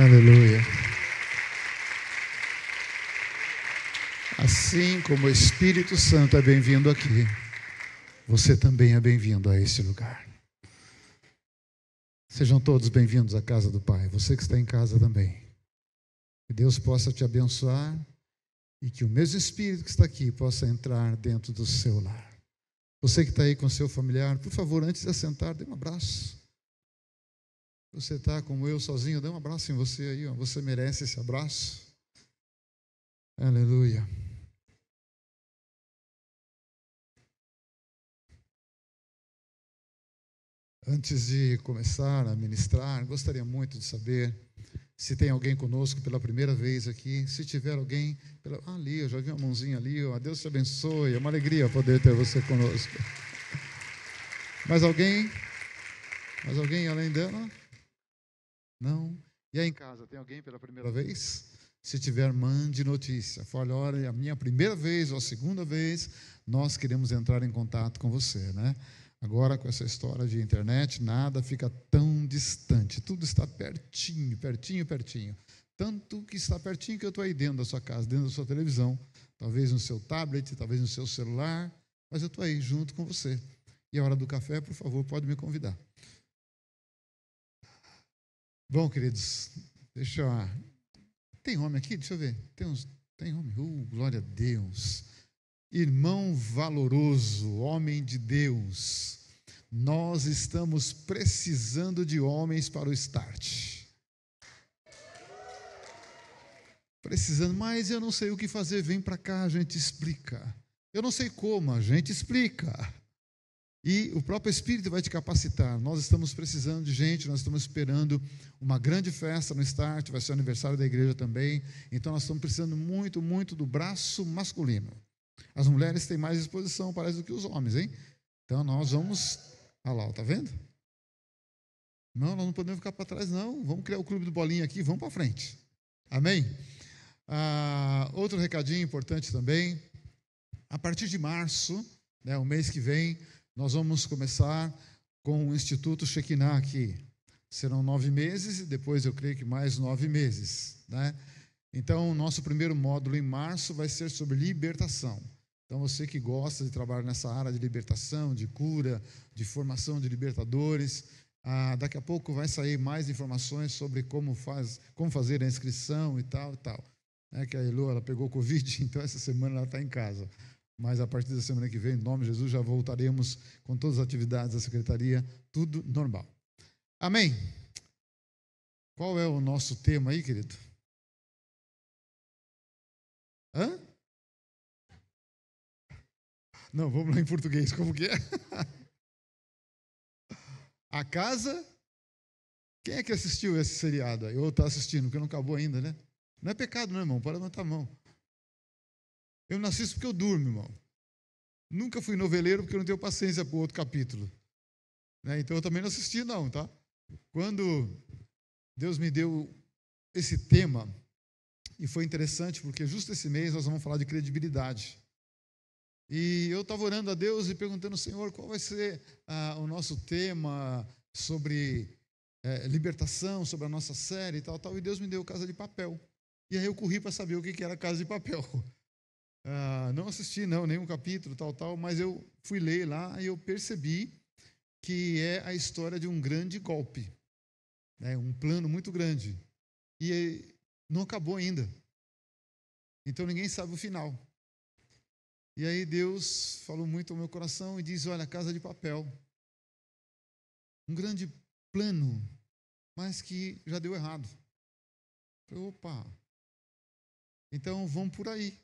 Aleluia. Assim como o Espírito Santo é bem-vindo aqui, você também é bem-vindo a esse lugar. Sejam todos bem-vindos à casa do Pai, você que está em casa também. Que Deus possa te abençoar e que o mesmo Espírito que está aqui possa entrar dentro do seu lar. Você que está aí com seu familiar, por favor, antes de assentar, dê um abraço. Você está como eu, sozinho, dê um abraço em você aí, ó. Você merece esse abraço. Aleluia. Antes de começar a ministrar, gostaria muito de saber se tem alguém conosco pela primeira vez aqui. Se tiver alguém, ali, eu já vi uma mãozinha ali, ó. Deus te abençoe, é uma alegria poder ter você conosco. Mais alguém? Mais alguém além dela? Não? E aí em casa, tem alguém pela primeira vez? Se tiver, mande notícia. Fale, olha, a minha primeira vez ou a segunda vez, nós queremos entrar em contato com você, né? Agora, com essa história de internet, nada fica tão distante. Tudo está pertinho, pertinho, pertinho. Tanto que está pertinho que eu estou aí dentro da sua casa, dentro da sua televisão, talvez no seu tablet, talvez no seu celular, mas eu estou aí junto com você. E a hora do café, por favor, pode me convidar. Bom, queridos, deixa eu... Tem homem aqui? Deixa eu ver. Tem homem? Glória a Deus. Irmão valoroso, homem de Deus, nós estamos precisando de homens para o start. Precisando, mas eu não sei o que fazer. Vem para cá, a gente explica. Eu não sei como, a gente explica. E o próprio Espírito vai te capacitar. Nós estamos precisando de gente, nós estamos esperando uma grande festa no Start, vai ser o aniversário da igreja também. Então nós estamos precisando muito, muito do braço masculino. As mulheres têm mais exposição, parece, do que os homens, hein? Então nós vamos... Olha lá, tá vendo? Não, nós não podemos ficar para trás, não. Vamos criar o clube do bolinha aqui, vamos para frente. Amém? Outro recadinho importante também. A partir de março, né, o mês que vem, nós vamos começar com o Instituto Shekinah aqui. Serão 9 meses e depois eu creio que mais 9 meses, né? Então, o nosso primeiro módulo em março vai ser sobre libertação. Então, você que gosta de trabalhar nessa área de libertação, de cura, de formação de libertadores, daqui a pouco vai sair mais informações sobre como fazer a inscrição e tal, e tal. Que a Elo, ela pegou Covid, então essa semana ela está em casa. Mas a partir da semana que vem, em nome de Jesus, já voltaremos com todas as atividades da secretaria, tudo normal. Amém? Qual é o nosso tema aí, querido? Hã? Não, vamos lá em português, como que é? A casa... Quem é que assistiu esse seriado aí? Ou está assistindo, porque não acabou ainda, né? Não é pecado, não, irmão, pode levantar a mão. Eu não assisto porque eu durmo, irmão. Nunca fui noveleiro porque eu não tenho paciência para o outro capítulo. Né? Então eu também não assisti, não, tá? Quando Deus me deu esse tema, e foi interessante porque justo esse mês nós vamos falar de credibilidade. E eu estava orando a Deus e perguntando, Senhor, qual vai ser o nosso tema sobre libertação, sobre a nossa série e tal, tal. E Deus me deu Casa de Papel. E aí eu corri para saber o que era Casa de Papel. Não assisti, não, nenhum capítulo, tal, tal, mas eu fui ler lá e eu percebi que é a história de um grande golpe, né, um plano muito grande. E não acabou ainda. Então ninguém sabe o final. E aí Deus falou muito ao meu coração e diz, olha, Casa de Papel. Um grande plano, mas que já deu errado. Eu falei, opa, então vamos por aí.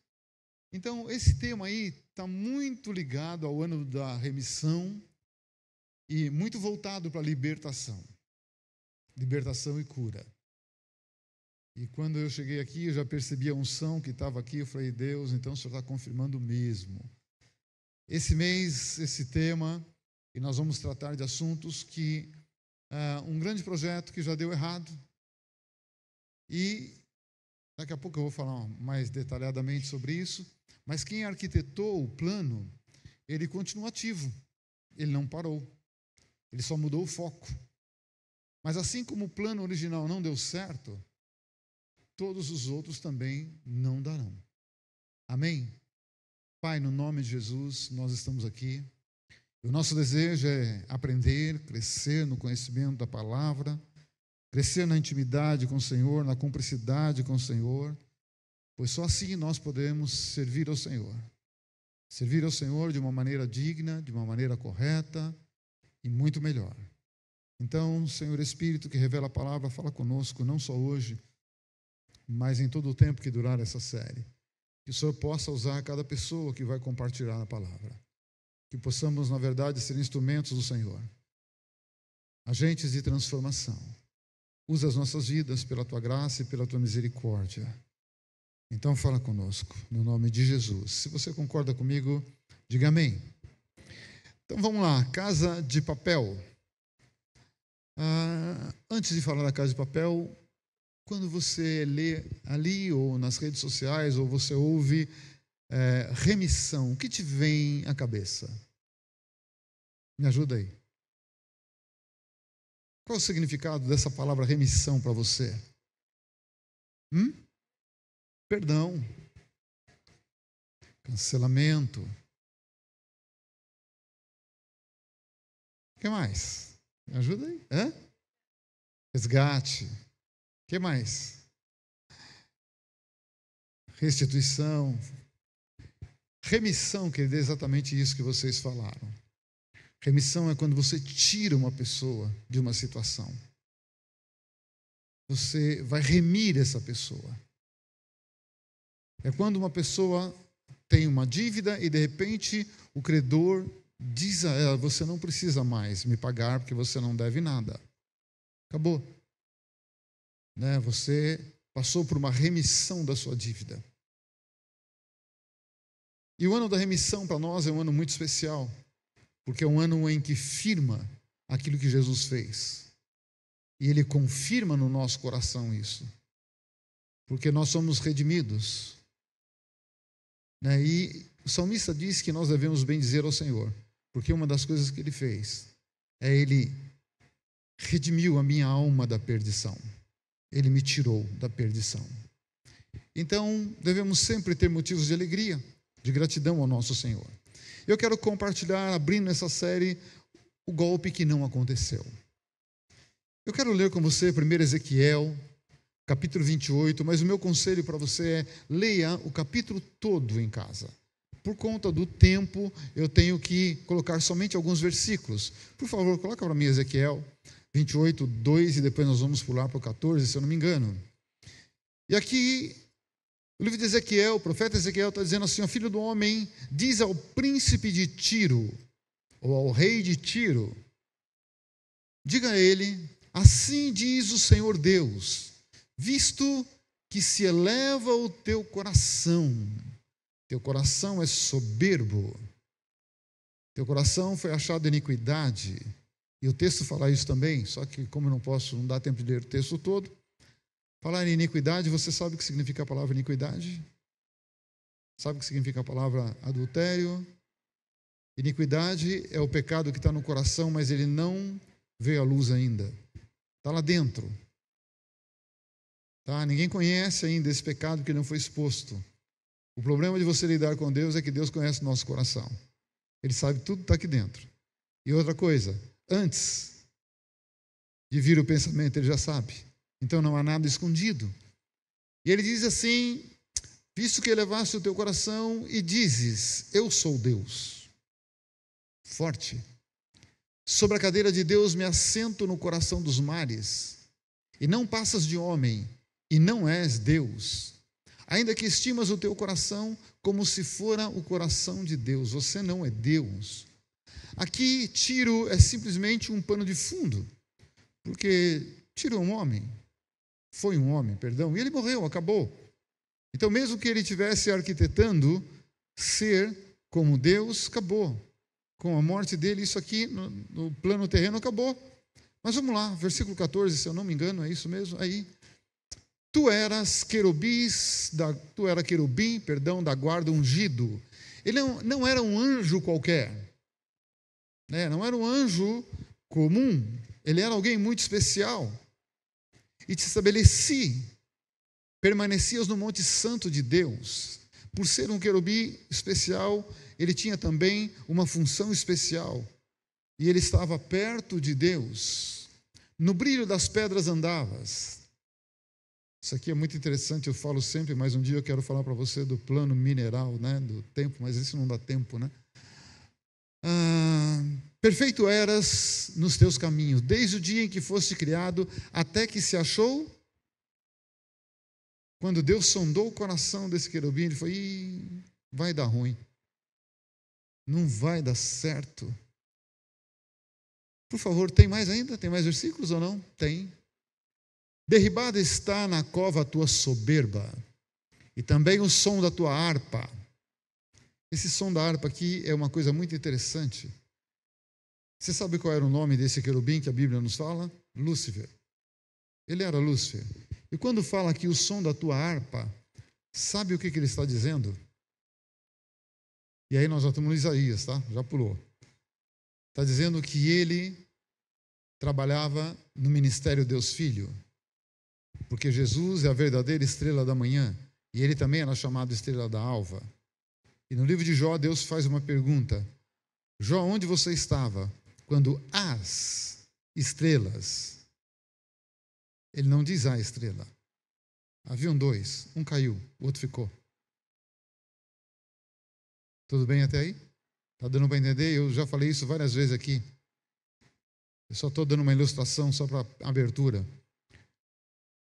Então esse tema aí está muito ligado ao ano da remissão e muito voltado para a libertação e cura. E quando eu cheguei aqui, eu já percebi a unção que estava aqui, eu falei, Deus, então o Senhor está confirmando mesmo. Esse mês, esse tema, e nós vamos tratar de assuntos que, um grande projeto que já deu errado, e daqui a pouco eu vou falar mais detalhadamente sobre isso, mas quem arquitetou o plano, ele continua ativo, ele não parou, ele só mudou o foco. Mas assim como o plano original não deu certo, todos os outros também não darão. Amém? Pai, no nome de Jesus, nós estamos aqui. O nosso desejo é aprender, crescer no conhecimento da palavra, crescer na intimidade com o Senhor, na cumplicidade com o Senhor, pois só assim nós podemos servir ao Senhor. Servir ao Senhor de uma maneira digna, de uma maneira correta e muito melhor. Então, Senhor Espírito que revela a palavra, fala conosco, não só hoje, mas em todo o tempo que durar essa série. Que o Senhor possa usar cada pessoa que vai compartilhar a palavra. Que possamos, na verdade, ser instrumentos do Senhor. Agentes de transformação. Usa as nossas vidas pela Tua graça e pela Tua misericórdia. Então fala conosco, no nome de Jesus. Se você concorda comigo, diga amém. Então vamos lá, Casa de Papel. Antes de falar da Casa de Papel, quando você lê ali ou nas redes sociais, ou você ouve remissão, o que te vem à cabeça? Me ajuda aí. Qual é o significado dessa palavra remissão para você? Perdão. Cancelamento. O que mais? Me ajuda aí. Resgate. O que mais? Restituição. Remissão, querido, é exatamente isso que vocês falaram. Remissão é quando você tira uma pessoa de uma situação. Você vai remir essa pessoa. É quando uma pessoa tem uma dívida e, de repente, o credor diz a ela: você não precisa mais me pagar porque você não deve nada. Acabou. Você passou por uma remissão da sua dívida. E o ano da remissão para nós é um ano muito especial, porque é um ano em que firma aquilo que Jesus fez. E Ele confirma no nosso coração isso. Porque nós somos redimidos. E o salmista diz que nós devemos bendizer ao Senhor, porque uma das coisas que Ele fez é Ele redimiu a minha alma da perdição. Ele me tirou da perdição. Então, devemos sempre ter motivos de alegria, de gratidão ao nosso Senhor. Eu quero compartilhar, abrindo essa série, o golpe que não aconteceu. Eu quero ler com você 1 Ezequiel, capítulo 28, mas o meu conselho para você é: leia o capítulo todo em casa. Por conta do tempo, eu tenho que colocar somente alguns versículos. Por favor, coloca para mim Ezequiel 28, 2, e depois nós vamos pular para o 14, se eu não me engano. E aqui, o livro de Ezequiel, o profeta Ezequiel está dizendo assim: ó, filho do homem, diz ao príncipe de Tiro, ou ao rei de Tiro, diga a ele: assim diz o Senhor Deus, visto que se eleva o teu coração é soberbo, teu coração foi achado em iniquidade, e o texto fala isso também, só que como eu não dá tempo de ler o texto todo, falar em iniquidade, você sabe o que significa a palavra iniquidade? Sabe o que significa a palavra adultério? Iniquidade é o pecado que está no coração, mas ele não veio à luz ainda, está lá dentro. Ninguém conhece ainda esse pecado que não foi exposto. O problema de você lidar com Deus é que Deus conhece o nosso coração. Ele sabe tudo que está aqui dentro. E outra coisa, antes de vir o pensamento, Ele já sabe. Então não há nada escondido. E Ele diz assim: visto que elevaste o teu coração e dizes: eu sou Deus. Forte. Sobre a cadeira de Deus me assento no coração dos mares, e não passas de homem, e não és Deus, ainda que estimas o teu coração como se fora o coração de Deus. Você não é Deus. Aqui, Tiro é simplesmente um pano de fundo, porque Tiro é um homem, foi um homem, perdão, e ele morreu, acabou. Então, mesmo que ele estivesse arquitetando ser como Deus, acabou. Com a morte dele, isso aqui no plano terreno acabou. Mas vamos lá, versículo 14, se eu não me engano, é isso mesmo? Aí. Tu era querubim, da guarda ungido. Ele não era um anjo qualquer. Não era um anjo comum. Ele era alguém muito especial. E te estabeleci permanecias no monte santo de Deus. Por ser um querubim especial, ele tinha também uma função especial. E ele estava perto de Deus. No brilho das pedras andavas. Isso aqui é muito interessante, eu falo sempre, mas um dia eu quero falar para você do plano mineral, né, do tempo, mas isso não dá tempo, né? Perfeito eras nos teus caminhos, desde o dia em que foste criado, até que se achou. Quando Deus sondou o coração desse querubim, ele falou: vai dar ruim, não vai dar certo. Por favor, tem mais ainda? Tem mais versículos ou não? Tem. Derribada está na cova a tua soberba, e também o som da tua harpa. Esse som da harpa aqui é uma coisa muito interessante. Você sabe qual era o nome desse querubim que a Bíblia nos fala? Lúcifer. Ele era Lúcifer. E quando fala aqui o som da tua harpa, sabe o que ele está dizendo? E aí nós já estamos no Isaías, tá? Já pulou. Está dizendo que ele trabalhava no ministério Deus Filho, porque Jesus é a verdadeira estrela da manhã, e ele também era chamado estrela da alva. E no livro de Jó, Deus faz uma pergunta: Jó, onde você estava quando as estrelas? Ele não diz a estrela. Haviam dois, um caiu, o outro ficou. Tudo bem até aí? Está dando para entender? Eu já falei isso várias vezes aqui. Eu só estou dando uma ilustração só para abertura.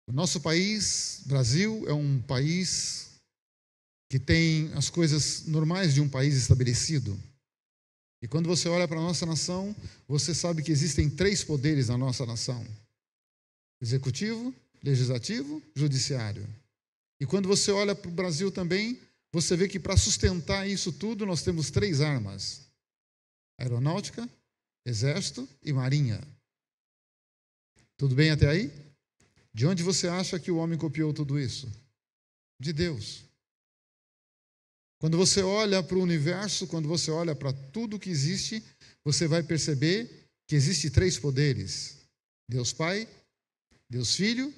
O nosso país, Brasil, é um país que tem as coisas normais de um país estabelecido. E quando você olha para a nossa nação, você sabe que existem 3 poderes na nossa nação: executivo, legislativo, judiciário. E quando você olha para o Brasil também, você vê que para sustentar isso tudo, nós temos 3 armas: aeronáutica, exército e marinha. Tudo bem até aí? De onde você acha que o homem copiou tudo isso? De Deus. Quando você olha para o universo, quando você olha para tudo que existe, você vai perceber que existem 3 poderes: Deus Pai, Deus Filho,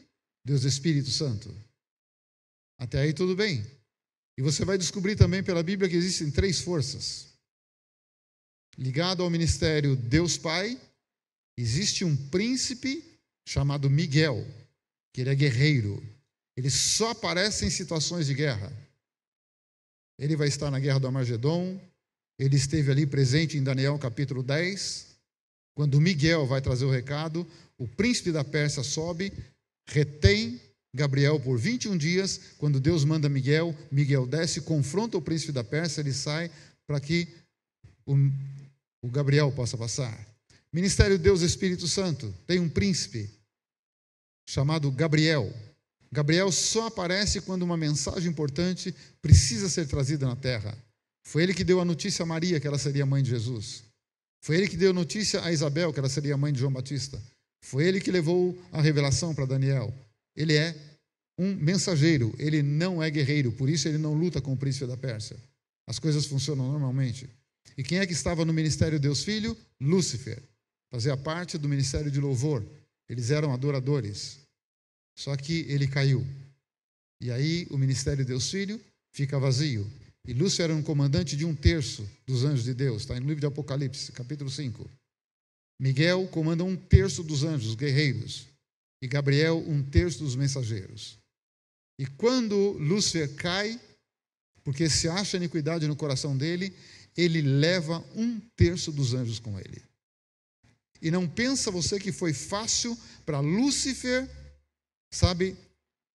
Deus Espírito Santo. Até aí tudo bem. E você vai descobrir também pela Bíblia que existem 3 forças. Ligado ao ministério Deus Pai, existe um príncipe chamado Miguel, que ele é guerreiro. Ele só aparece em situações de guerra. Ele vai estar na guerra do Armagedon. Ele esteve ali presente em Daniel capítulo 10. Quando Miguel vai trazer o recado, o príncipe da Pérsia sobe, retém Gabriel por 21 dias. Quando Deus manda Miguel, Miguel desce, confronta o príncipe da Pérsia, ele sai para que o Gabriel possa passar. Ministério Deus Espírito Santo tem um príncipe chamado Gabriel. Gabriel só aparece quando uma mensagem importante precisa ser trazida na terra. Foi ele que deu a notícia a Maria que ela seria mãe de Jesus. Foi ele que deu notícia a Isabel que ela seria mãe de João Batista. Foi ele que levou a revelação para Daniel. Ele é um mensageiro, ele não é guerreiro, por isso ele não luta com o príncipe da Pérsia. As coisas funcionam normalmente. E quem é que estava no ministério Deus Filho? Lúcifer. Fazia parte do ministério de louvor. Eles eram adoradores. Só que ele caiu. E aí o ministério Deus Filho fica vazio. E Lúcifer era um comandante de 1/3 dos anjos de Deus. Está no livro de Apocalipse, capítulo 5. Miguel comanda 1/3 dos anjos, os guerreiros. E Gabriel 1/3 dos mensageiros. E quando Lúcifer cai, porque se acha iniquidade no coração dele, ele leva 1/3 dos anjos com ele. E não pensa você que foi fácil para Lúcifer, sabe,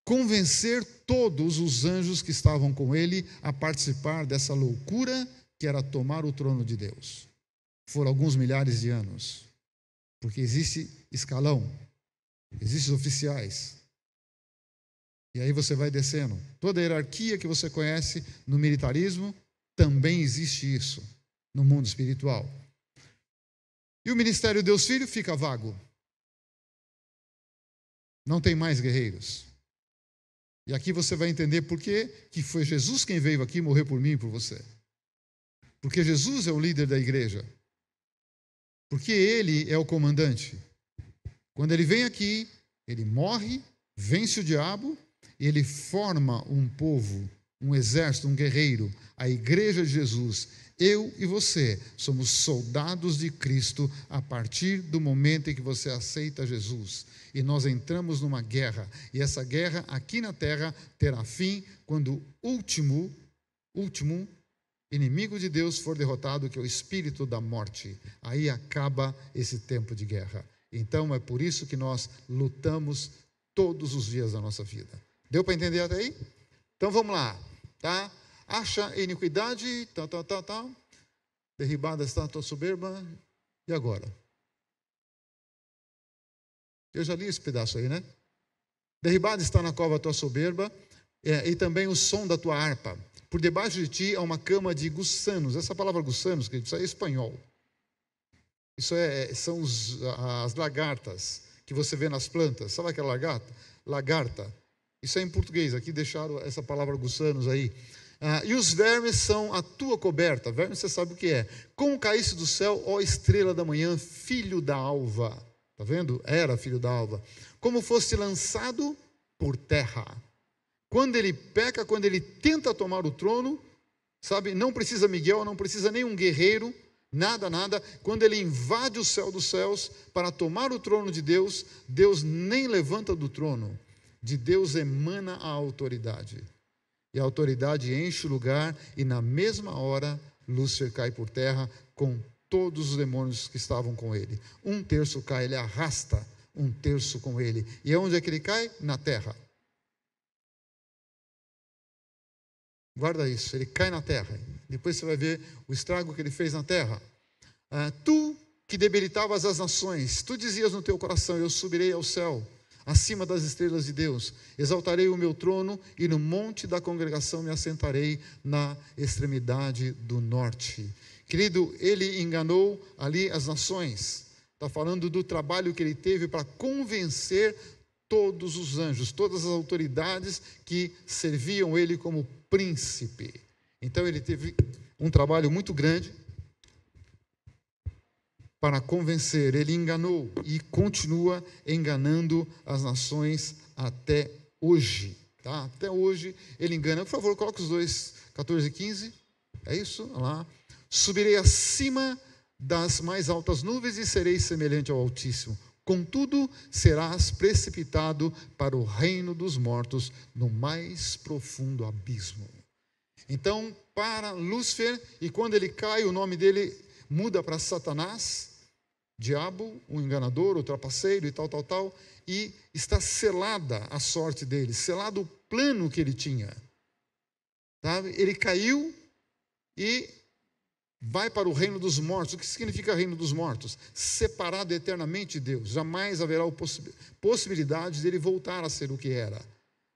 convencer todos os anjos que estavam com ele a participar dessa loucura que era tomar o trono de Deus. Foram alguns milhares de anos. Porque existe escalão, existem oficiais. E aí você vai descendo. Toda a hierarquia que você conhece no militarismo, também existe isso no mundo espiritual. E o ministério Deus Filho fica vago. Não tem mais guerreiros. E aqui você vai entender por que foi Jesus quem veio aqui morrer por mim e por você. Porque Jesus é o líder da igreja. Porque ele é o comandante. Quando ele vem aqui, ele morre, vence o diabo, Ele forma um povo, um exército, um guerreiro, a igreja de Jesus. Eu e você somos soldados de Cristo a partir do momento em que você aceita Jesus. E nós entramos numa guerra. E essa guerra aqui na terra terá fim quando o último inimigo de Deus for derrotado, que é o espírito da morte. Aí acaba esse tempo de guerra. Então é por isso que nós lutamos todos os dias da nossa vida. Deu para entender até aí? Então vamos lá, tá? Acha iniquidade, tal. Derribada está a tua soberba. E agora? Eu já li esse pedaço aí, né? Derribada está na cova a tua soberba, e também o som da tua harpa. Por debaixo de ti há uma cama de gussanos. Essa palavra gussanos, querido, isso aí é espanhol. Isso são as lagartas que você vê nas plantas. Sabe aquela lagarta? Isso é em português. Aqui deixaram essa palavra gussanos aí. E os vermes são a tua coberta. Vermes você sabe o que é. Como caísse do céu, ó estrela da manhã, filho da alva. Está vendo? Era filho da alva. Como foste lançado por terra. Quando ele peca, quando ele tenta tomar o trono, sabe, não precisa Miguel, não precisa nenhum guerreiro, nada. Quando ele invade o céu dos céus para tomar o trono de Deus, Deus nem levanta do trono. De Deus emana a autoridade. E a autoridade enche o lugar, e na mesma hora, Lúcifer cai por terra com todos os demônios que estavam com ele. 1/3 cai, ele arrasta 1/3 com ele. E onde é que ele cai? Na terra. Guarda isso, ele cai na terra. Depois você vai ver o estrago que ele fez na terra. Tu que debilitavas as nações, tu dizias no teu coração: eu subirei ao céu, acima das estrelas de Deus, exaltarei o meu trono, e no monte da congregação me assentarei na extremidade do norte. Querido, ele enganou ali as nações. Está falando do trabalho que ele teve para convencer todos os anjos, todas as autoridades que serviam ele como príncipe. Então ele teve um trabalho muito grande para convencer. Ele enganou e continua enganando as nações até hoje. Tá? Até hoje ele engana. Por favor, coloque os dois, 14 e 15. É isso? Olha lá. Subirei acima das mais altas nuvens e serei semelhante ao Altíssimo. Contudo, serás precipitado para o reino dos mortos, no mais profundo abismo. Então, para Lúcifer, e quando ele cai, o nome dele muda para Satanás, diabo, o enganador, o trapaceiro e tal, e está selada a sorte dele, selado o plano que ele tinha. Sabe? Ele caiu e vai para o reino dos mortos. O que significa reino dos mortos? Separado eternamente de Deus. Jamais haverá possibilidade dele voltar a ser o que era.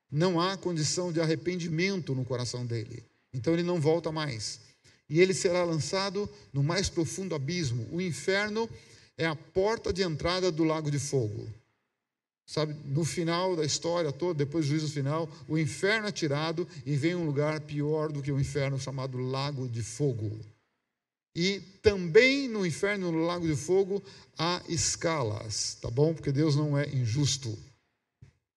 Não há condição de arrependimento no coração dele. Então ele não volta mais. E ele será lançado no mais profundo abismo. O inferno é a porta de entrada do lago de fogo. Sabe, no final da história toda, depois do juízo final, o inferno é tirado e vem um lugar pior do que o inferno, chamado lago de fogo. E também no inferno, no lago de fogo, há escalas, tá bom? Porque Deus não é injusto.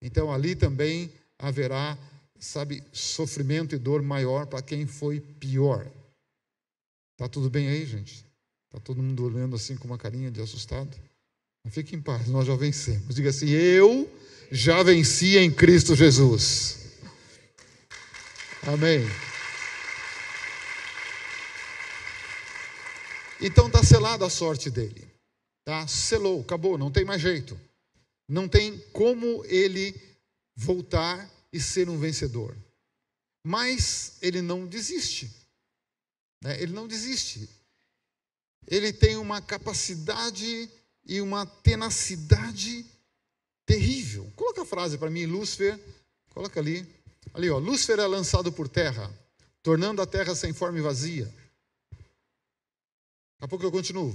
Então ali também haverá, sabe, sofrimento e dor maior para quem foi pior. Tá tudo bem aí, gente? Tá todo mundo olhando assim com uma carinha de assustado? Mas fique em paz, nós já vencemos. Diga assim: eu já venci em Cristo Jesus. Amém. Então está selada a sorte dele, tá? Selou, acabou, não tem mais jeito. Não tem como ele voltar e ser um vencedor. Mas ele não desiste, né? Ele não desiste. Ele tem uma capacidade e uma tenacidade terrível. Coloca a frase para mim, Lúcifer, coloca ali. Ali, ó, Lúcifer é lançado por terra, tornando a terra sem forma e vazia. Daqui a pouco eu continuo.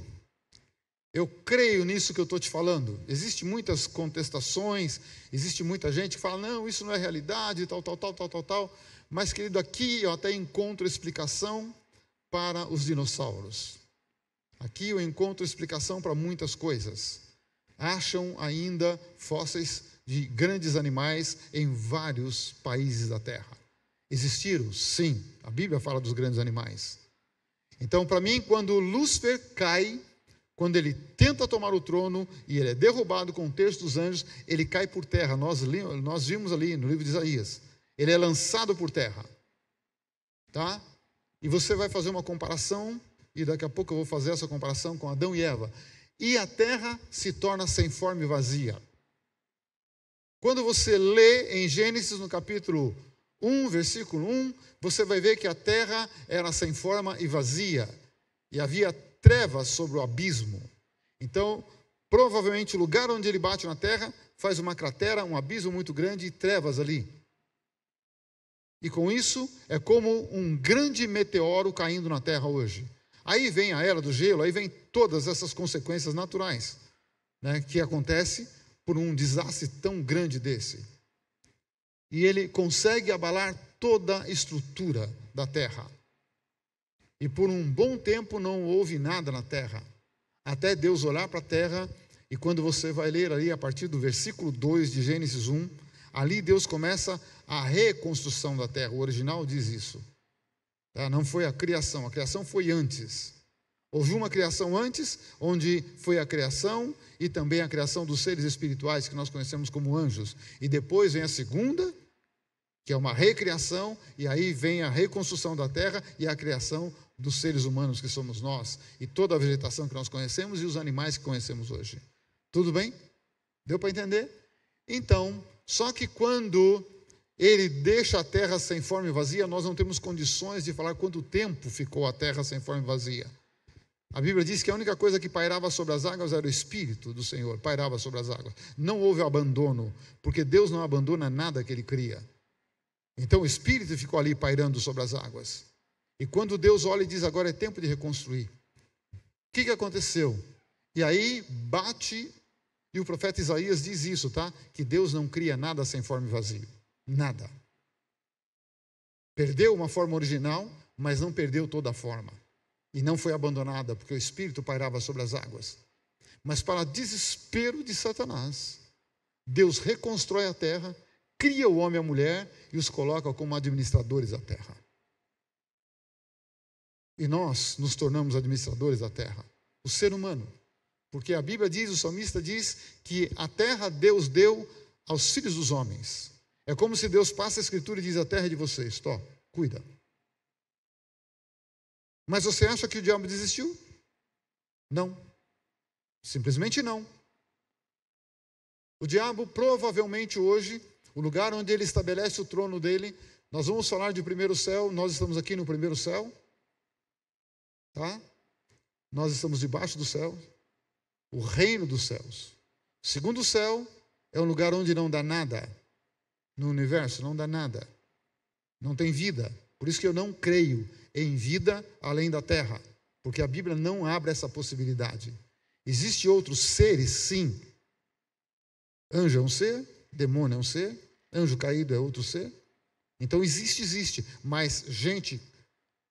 Eu creio nisso que eu estou te falando. Existem muitas contestações, existe muita gente que fala: não, isso não é realidade, tal. Mas, querido, aqui eu até encontro explicação para os dinossauros. Aqui eu encontro explicação para muitas coisas. Acham ainda fósseis de grandes animais em vários países da terra. Existiram? Sim. A Bíblia fala dos grandes animais. Então, para mim, quando Lúcifer cai, quando ele tenta tomar o trono e ele é derrubado com o terço dos anjos, ele cai por terra. Nós vimos ali no livro de Isaías. Ele é lançado por terra. Tá? E você vai fazer uma comparação, e daqui a pouco eu vou fazer essa comparação com Adão e Eva. E a terra se torna sem forma e vazia. Quando você lê em Gênesis, no capítulo 1, versículo 1, você vai ver que a terra era sem forma e vazia, e havia trevas sobre o abismo. Então, provavelmente o lugar onde ele bate na terra faz uma cratera, um abismo muito grande e trevas ali. E com isso, é como um grande meteoro caindo na terra hoje. Aí vem a era do gelo, aí vem todas essas consequências naturais, né, que acontece por um desastre tão grande desse. E ele consegue abalar toda a estrutura da terra. E por um bom tempo não houve nada na terra, até Deus olhar para a terra, e quando você vai ler ali a partir do versículo 2 de Gênesis 1, ali Deus começa a reconstrução da terra. O original diz isso. Tá? Não foi a criação foi antes. Houve uma criação antes, onde foi a criação e também a criação dos seres espirituais que nós conhecemos como anjos. E depois vem a segunda, que é uma recriação, e aí vem a reconstrução da terra e a criação dos seres humanos que somos nós, e toda a vegetação que nós conhecemos e os animais que conhecemos hoje. Tudo bem? Deu para entender? Então, só que quando ele deixa a terra sem forma e vazia, nós não temos condições de falar quanto tempo ficou a terra sem forma e vazia. A Bíblia diz que a única coisa que pairava sobre as águas era o Espírito do Senhor, pairava sobre as águas. Não houve abandono, porque Deus não abandona nada que Ele cria. Então o Espírito ficou ali pairando sobre as águas. E quando Deus olha e diz, agora é tempo de reconstruir. O que aconteceu? E aí bate, e o profeta Isaías diz isso, tá? Que Deus não cria nada sem forma e vazio. Nada. Perdeu uma forma original, mas não perdeu toda a forma. E não foi abandonada, porque o Espírito pairava sobre as águas. Mas para desespero de Satanás, Deus reconstrói a terra, cria o homem e a mulher e os coloca como administradores da terra. E nós nos tornamos administradores da terra, o ser humano. Porque a Bíblia diz, o salmista diz, que a terra Deus deu aos filhos dos homens. É como se Deus passa a escritura e diz, a terra é de vocês, cuida. Mas você acha que o diabo desistiu? Não. Simplesmente não. O diabo provavelmente hoje, o lugar onde ele estabelece o trono dele, nós vamos falar de primeiro céu, nós estamos aqui no primeiro céu, tá? Nós estamos debaixo do céu, o reino dos céus. O segundo céu é um lugar onde não dá nada, no universo não dá nada, não tem vida. Por isso que eu não creio em vida além da terra, porque a Bíblia não abre essa possibilidade. Existem outros seres, sim. Anjo é um ser, demônio é um ser, anjo caído é outro ser. Então existe, mas gente,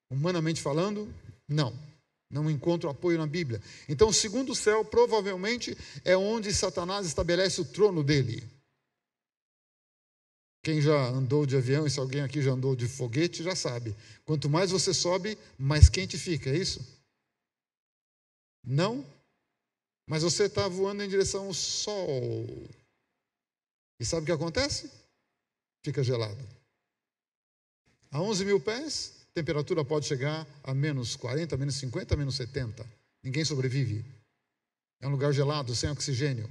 humanamente falando, não encontro apoio na Bíblia. Então o segundo céu provavelmente é onde Satanás estabelece o trono dele. Quem já andou de avião, e se alguém aqui já andou de foguete, já sabe. Quanto mais você sobe, mais quente fica, é isso? Não? Mas você está voando em direção ao sol. E sabe o que acontece? Fica gelado. A 11 mil pés, a temperatura pode chegar a menos 40, menos 50, menos 70. Ninguém sobrevive. É um lugar gelado, sem oxigênio.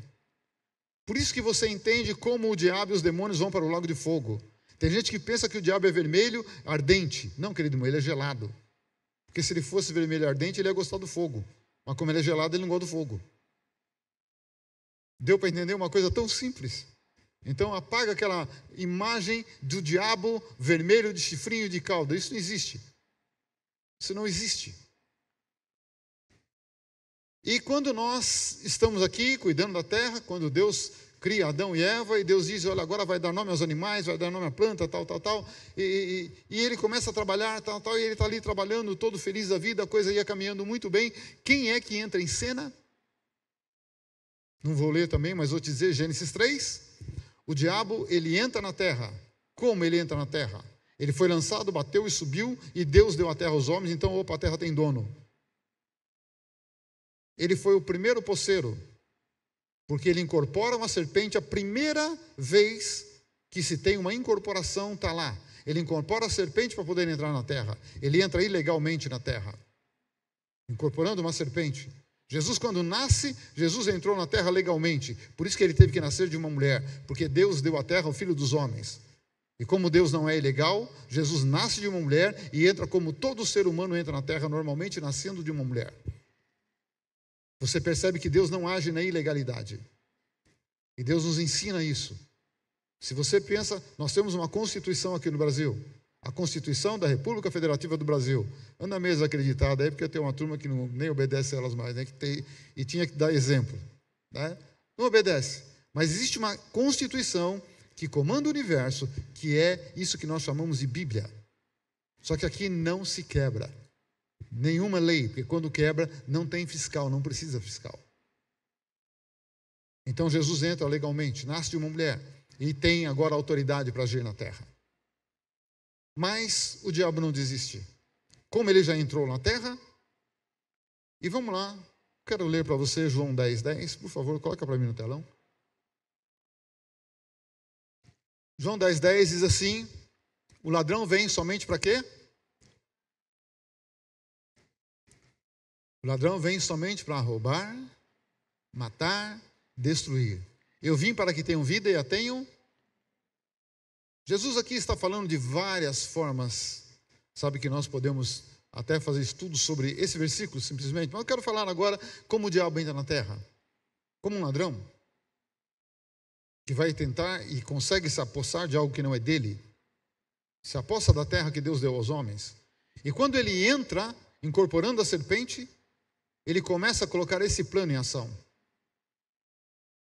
Por isso que você entende como o diabo e os demônios vão para o lago de fogo. Tem gente que pensa que o diabo é vermelho, ardente. Não, querido irmão, ele é gelado. Porque se ele fosse vermelho ardente, ele ia gostar do fogo. Mas como ele é gelado, ele não gosta do fogo. Deu para entender uma coisa tão simples? Então apaga aquela imagem do diabo vermelho de chifrinho de cauda. Isso não existe. Isso não existe. E quando nós estamos aqui cuidando da terra, quando Deus cria Adão e Eva, e Deus diz, olha, agora vai dar nome aos animais, vai dar nome à planta, tal, e ele começa a trabalhar, e ele está ali trabalhando, todo feliz da vida, a coisa ia caminhando muito bem. Quem é que entra em cena? Não vou ler também, mas vou te dizer, Gênesis 3, o diabo, ele entra na terra. Como ele entra na terra? Ele foi lançado, bateu e subiu, e Deus deu a terra aos homens, então, opa, a terra tem dono. Ele foi o primeiro poceiro, porque ele incorpora uma serpente, a primeira vez que se tem uma incorporação, está lá. Ele incorpora a serpente para poder entrar na terra. Ele entra ilegalmente na terra, incorporando uma serpente. Jesus, quando nasce, Jesus entrou na terra legalmente. Por isso que ele teve que nascer de uma mulher, porque Deus deu a terra ao filho dos homens. E como Deus não é ilegal, Jesus nasce de uma mulher e entra como todo ser humano entra na terra, normalmente nascendo de uma mulher. Você percebe que Deus não age na ilegalidade. E Deus nos ensina isso. Se você pensa, nós temos uma Constituição aqui no Brasil. A Constituição da República Federativa do Brasil. Anda meio desacreditada aí, porque tem uma turma que nem obedece a elas mais, né? E tinha que dar exemplo. Né? Não obedece. Mas existe uma Constituição que comanda o universo, que é isso que nós chamamos de Bíblia. Só que aqui não se quebra nenhuma lei, porque quando quebra, não tem fiscal, não precisa fiscal. Então Jesus entra legalmente, nasce de uma mulher, e tem agora autoridade para agir na terra. Mas o diabo não desiste. Como ele já entrou na terra, e vamos lá, quero ler para você João 10:10, por favor, coloca para mim no telão. João 10:10 diz assim: o ladrão vem somente para quê? O ladrão vem somente para roubar, matar, destruir. Eu vim para que tenham vida e a tenham. Jesus aqui está falando de várias formas. Sabe que nós podemos até fazer estudos sobre esse versículo simplesmente. Mas eu quero falar agora como o diabo entra na terra. Como um ladrão que vai tentar e consegue se apossar de algo que não é dele. Se apossa da terra que Deus deu aos homens. E quando ele entra, incorporando a serpente, ele começa a colocar esse plano em ação.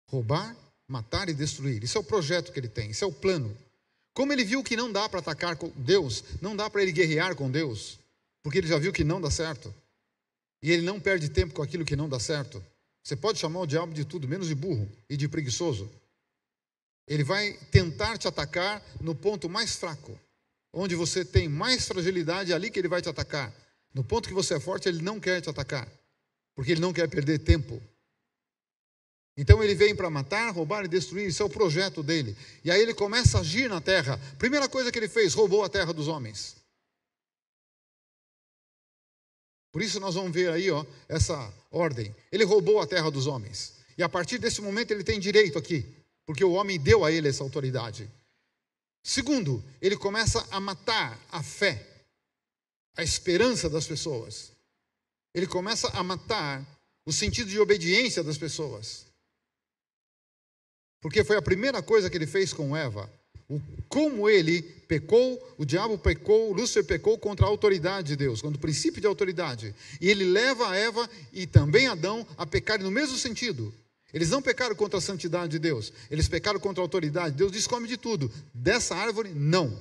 Roubar, matar e destruir. Isso é o projeto que ele tem, isso é o plano. Como ele viu que não dá para atacar com Deus, não dá para ele guerrear com Deus, porque ele já viu que não dá certo. E ele não perde tempo com aquilo que não dá certo. Você pode chamar o diabo de tudo, menos de burro e de preguiçoso. Ele vai tentar te atacar no ponto mais fraco. Onde você tem mais fragilidade, é ali que ele vai te atacar. No ponto que você é forte, ele não quer te atacar. Porque ele não quer perder tempo. Então ele vem para matar, roubar e destruir, isso é o projeto dele. E aí ele começa a agir na terra. Primeira coisa que ele fez, roubou a terra dos homens. Por isso nós vamos ver aí, essa ordem. Ele roubou a terra dos homens. E a partir desse momento ele tem direito aqui, porque o homem deu a ele essa autoridade. Segundo, ele começa a matar a fé, a esperança das pessoas. Ele começa a matar o sentido de obediência das pessoas. Porque foi a primeira coisa que ele fez com Eva. Como ele pecou, o diabo pecou, Lúcifer pecou contra a autoridade de Deus, contra o princípio de autoridade. E ele leva a Eva e também Adão a pecarem no mesmo sentido. Eles não pecaram contra a santidade de Deus, eles pecaram contra a autoridade. Deus diz: come de tudo. Dessa árvore, não.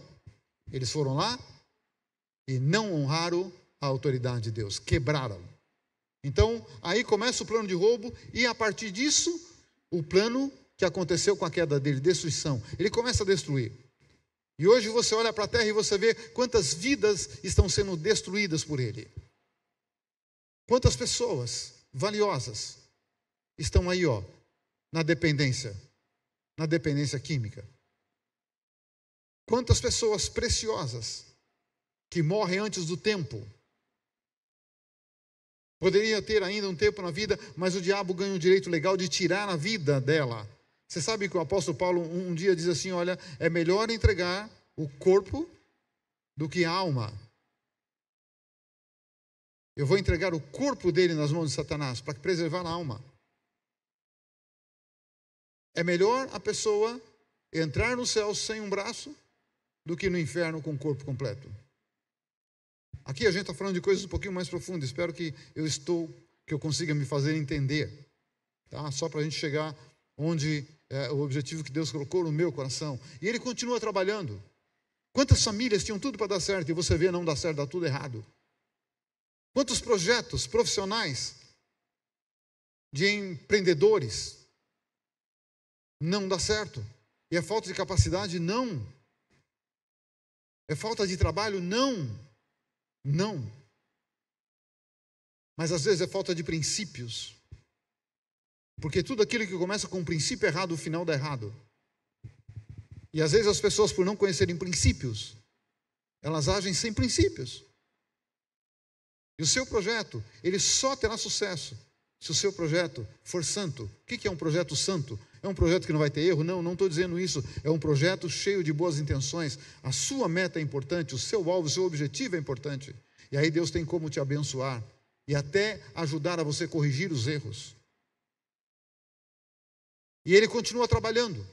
Eles foram lá e não honraram a autoridade de Deus, quebraram. Então, aí começa o plano de roubo e a partir disso, o plano que aconteceu com a queda dele, destruição. Ele começa a destruir. E hoje você olha para a terra e você vê quantas vidas estão sendo destruídas por ele. Quantas pessoas valiosas estão aí, na dependência química. Quantas pessoas preciosas que morrem antes do tempo. Poderia ter ainda um tempo na vida, mas o diabo ganha o direito legal de tirar a vida dela. Você sabe que o apóstolo Paulo um dia diz assim: olha, é melhor entregar o corpo do que a alma. Eu vou entregar o corpo dele nas mãos de Satanás para preservar a alma. É melhor a pessoa entrar no céu sem um braço do que no inferno com o corpo completo. Aqui a gente está falando de coisas um pouquinho mais profundas. Espero que eu consiga me fazer entender. Tá? Só para a gente chegar onde é o objetivo que Deus colocou no meu coração. E ele continua trabalhando. Quantas famílias tinham tudo para dar certo e você vê não dar certo, dá tudo errado. Quantos projetos profissionais de empreendedores não dá certo. E é falta de capacidade? Não. É falta de trabalho? Não. Não. Mas às vezes é falta de princípios. Porque tudo aquilo que começa com um princípio errado, o final dá errado. E às vezes as pessoas, por não conhecerem princípios, elas agem sem princípios. E o seu projeto, ele só terá sucesso se o seu projeto for santo. O que é um projeto santo? É um projeto que não vai ter erro? Não, não estou dizendo isso. É um projeto cheio de boas intenções. A sua meta é importante, o seu alvo, o seu objetivo é importante. E aí Deus tem como te abençoar e até ajudar a você corrigir os erros. E Ele continua trabalhando.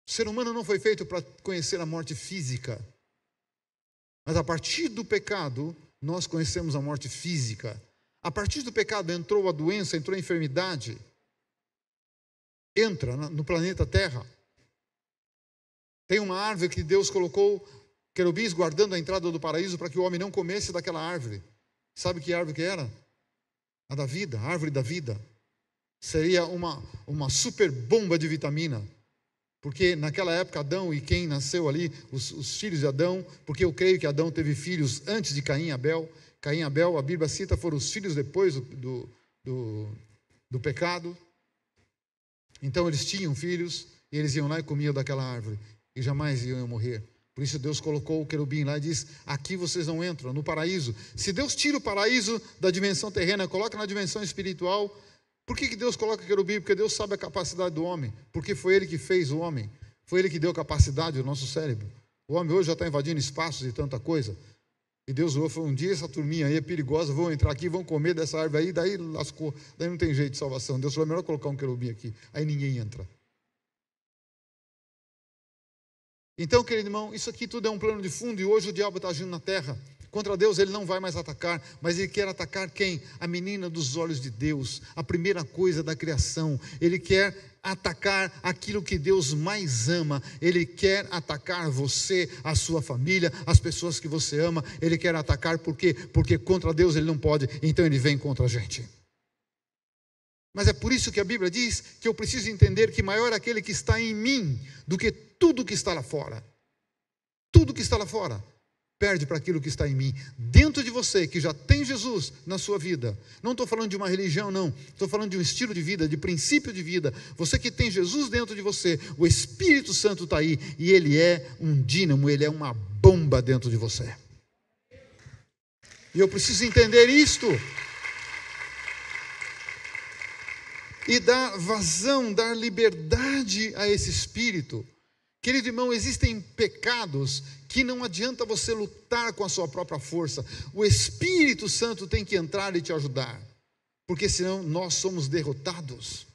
O ser humano não foi feito para conhecer a morte física. Mas a partir do pecado, nós conhecemos a morte física. A partir do pecado entrou a doença, entrou a enfermidade. Entra no planeta Terra. Tem uma árvore que Deus colocou querubins guardando a entrada do paraíso para que o homem não comesse daquela árvore. Sabe que árvore que era? A da vida, a árvore da vida. Seria uma super bomba de vitamina. Porque naquela época Adão e quem nasceu ali, os filhos de Adão, porque eu creio que Adão teve filhos antes de Caim e Abel. Caim e Abel, a Bíblia cita, foram os filhos depois do pecado. Então eles tinham filhos e eles iam lá e comiam daquela árvore e jamais iam morrer. Por isso Deus colocou o querubim lá e diz: aqui vocês não entram, no paraíso. Se Deus tira o paraíso da dimensão terrena, coloca na dimensão espiritual. Por que Deus coloca querubim? Porque Deus sabe a capacidade do homem. Porque foi Ele que fez o homem. Foi Ele que deu capacidade ao nosso cérebro. O homem hoje já está invadindo espaços e tanta coisa. E Deus falou: um dia essa turminha aí é perigosa, vão entrar aqui, vão comer dessa árvore aí, daí lascou. Daí não tem jeito de salvação. Deus falou: é melhor colocar um querubim aqui. Aí ninguém entra. Então, querido irmão, isso aqui tudo é um plano de fundo. E hoje o diabo está agindo na terra. Contra Deus ele não vai mais atacar, mas ele quer atacar quem? A menina dos olhos de Deus, a primeira coisa da criação. Ele quer atacar aquilo que Deus mais ama. Ele quer atacar você, a sua família, as pessoas que você ama. Ele quer atacar por quê? Porque contra Deus ele não pode, então ele vem contra a gente. Mas é por isso que a Bíblia diz que eu preciso entender que maior é aquele que está em mim do que tudo que está lá fora. Tudo que está lá fora perde para aquilo que está em mim. Dentro de você, que já tem Jesus na sua vida. Não estou falando de uma religião, não. Estou falando de um estilo de vida, de princípio de vida. Você que tem Jesus dentro de você, o Espírito Santo está aí. E Ele é um dínamo, Ele é uma bomba dentro de você. E eu preciso entender isto. E dar vazão, dar liberdade a esse Espírito. Querido irmão, existem pecados que não adianta você lutar com a sua própria força. O Espírito Santo tem que entrar e te ajudar, porque senão nós somos derrotados.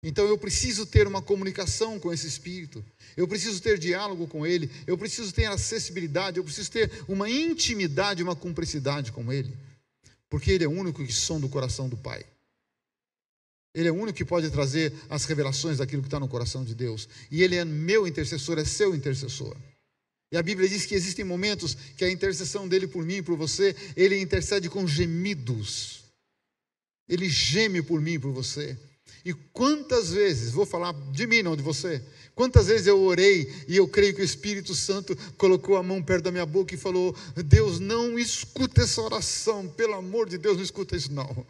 Então eu preciso ter uma comunicação com esse Espírito, eu preciso ter diálogo com Ele, eu preciso ter acessibilidade, eu preciso ter uma intimidade, uma cumplicidade com Ele, porque Ele é o único que sonda o coração do Pai. Ele é o único que pode trazer as revelações daquilo que está no coração de Deus. E Ele é meu intercessor, é seu intercessor. E a Bíblia diz que existem momentos que a intercessão dEle por mim e por você, Ele intercede com gemidos. Ele geme por mim e por você. E quantas vezes, vou falar de mim, não de você, quantas vezes eu orei e eu creio que o Espírito Santo colocou a mão perto da minha boca e falou: Deus, não escuta essa oração, pelo amor de Deus, não escuta isso não.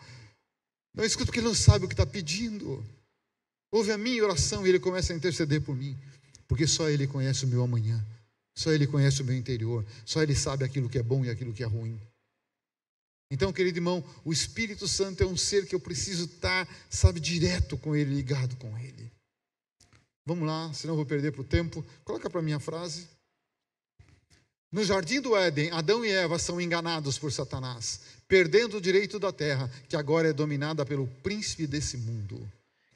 Não escuta porque ele não sabe o que está pedindo. Ouve a minha oração e ele começa a interceder por mim. Porque só ele conhece o meu amanhã. Só ele conhece o meu interior. Só ele sabe aquilo que é bom e aquilo que é ruim. Então, querido irmão, o Espírito Santo é um ser que eu preciso estar, sabe, direto com ele, ligado com ele. Vamos lá, senão eu vou perder para o tempo. Coloca para mim a frase. No jardim do Éden, Adão e Eva são enganados por Satanás, perdendo o direito da terra, que agora é dominada pelo príncipe desse mundo.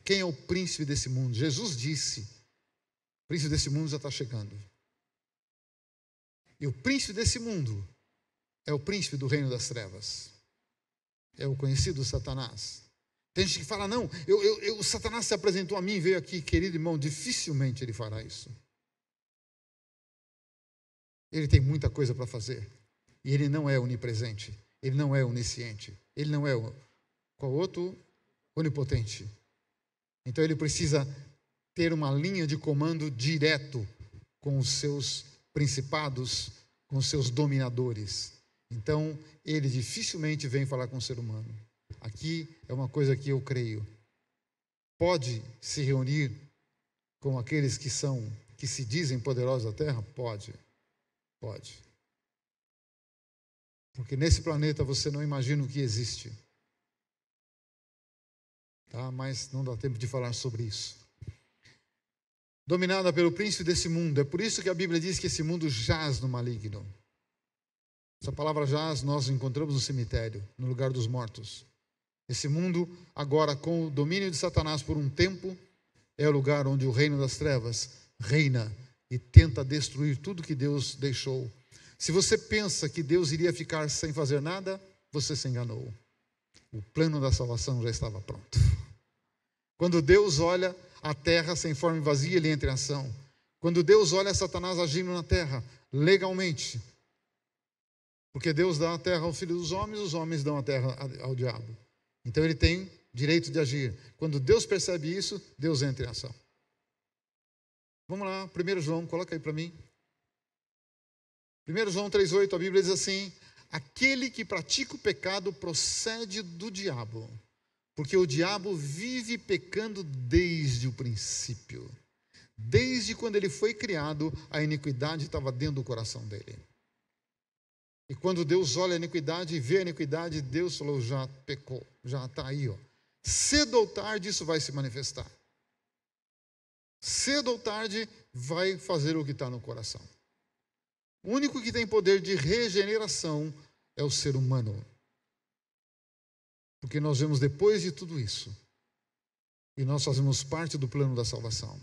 Quem é o príncipe desse mundo? Jesus disse: o príncipe desse mundo já está chegando. E o príncipe desse mundo é o príncipe do reino das trevas. É o conhecido Satanás. Tem gente que fala: não, o Satanás se apresentou a mim, veio aqui. Querido irmão, dificilmente ele fará isso. Ele tem muita coisa para fazer. E ele não é onipresente. Ele não é onisciente. Ele não é, qual outro? Onipotente. Então ele precisa ter uma linha de comando direto com os seus principados, com os seus dominadores. Então, ele dificilmente vem falar com o ser humano. Aqui é uma coisa que eu creio. Pode se reunir com aqueles que se dizem poderosos da terra? Pode. Porque nesse planeta você não imagina o que existe. Tá? Mas não dá tempo de falar sobre isso. Dominada pelo príncipe desse mundo. É por isso que a Bíblia diz que esse mundo jaz no maligno. Essa palavra jaz nós encontramos no cemitério, no lugar dos mortos. Esse mundo, agora com o domínio de Satanás por um tempo, é o lugar onde o reino das trevas reina e tenta destruir tudo que Deus deixou. Se você pensa que Deus iria ficar sem fazer nada, você se enganou. O plano da salvação já estava pronto. Quando Deus olha a terra sem forma e vazia, ele entra em ação. Quando Deus olha Satanás agindo na terra, legalmente, porque Deus dá a terra ao filho dos homens, os homens dão a terra ao diabo. Então ele tem direito de agir. Quando Deus percebe isso, Deus entra em ação. Vamos lá, 1 João, coloca aí para mim. 1 João 3,8, a Bíblia diz assim: aquele que pratica o pecado procede do diabo, porque o diabo vive pecando desde o princípio. Desde quando ele foi criado, a iniquidade estava dentro do coração dele. E quando Deus olha a iniquidade e vê a iniquidade, Deus falou, já pecou, já está aí. Cedo ou tarde isso vai se manifestar. Cedo ou tarde vai fazer o que está no coração. O único que tem poder de regeneração é o ser humano. Porque nós vemos depois de tudo isso. E nós fazemos parte do plano da salvação.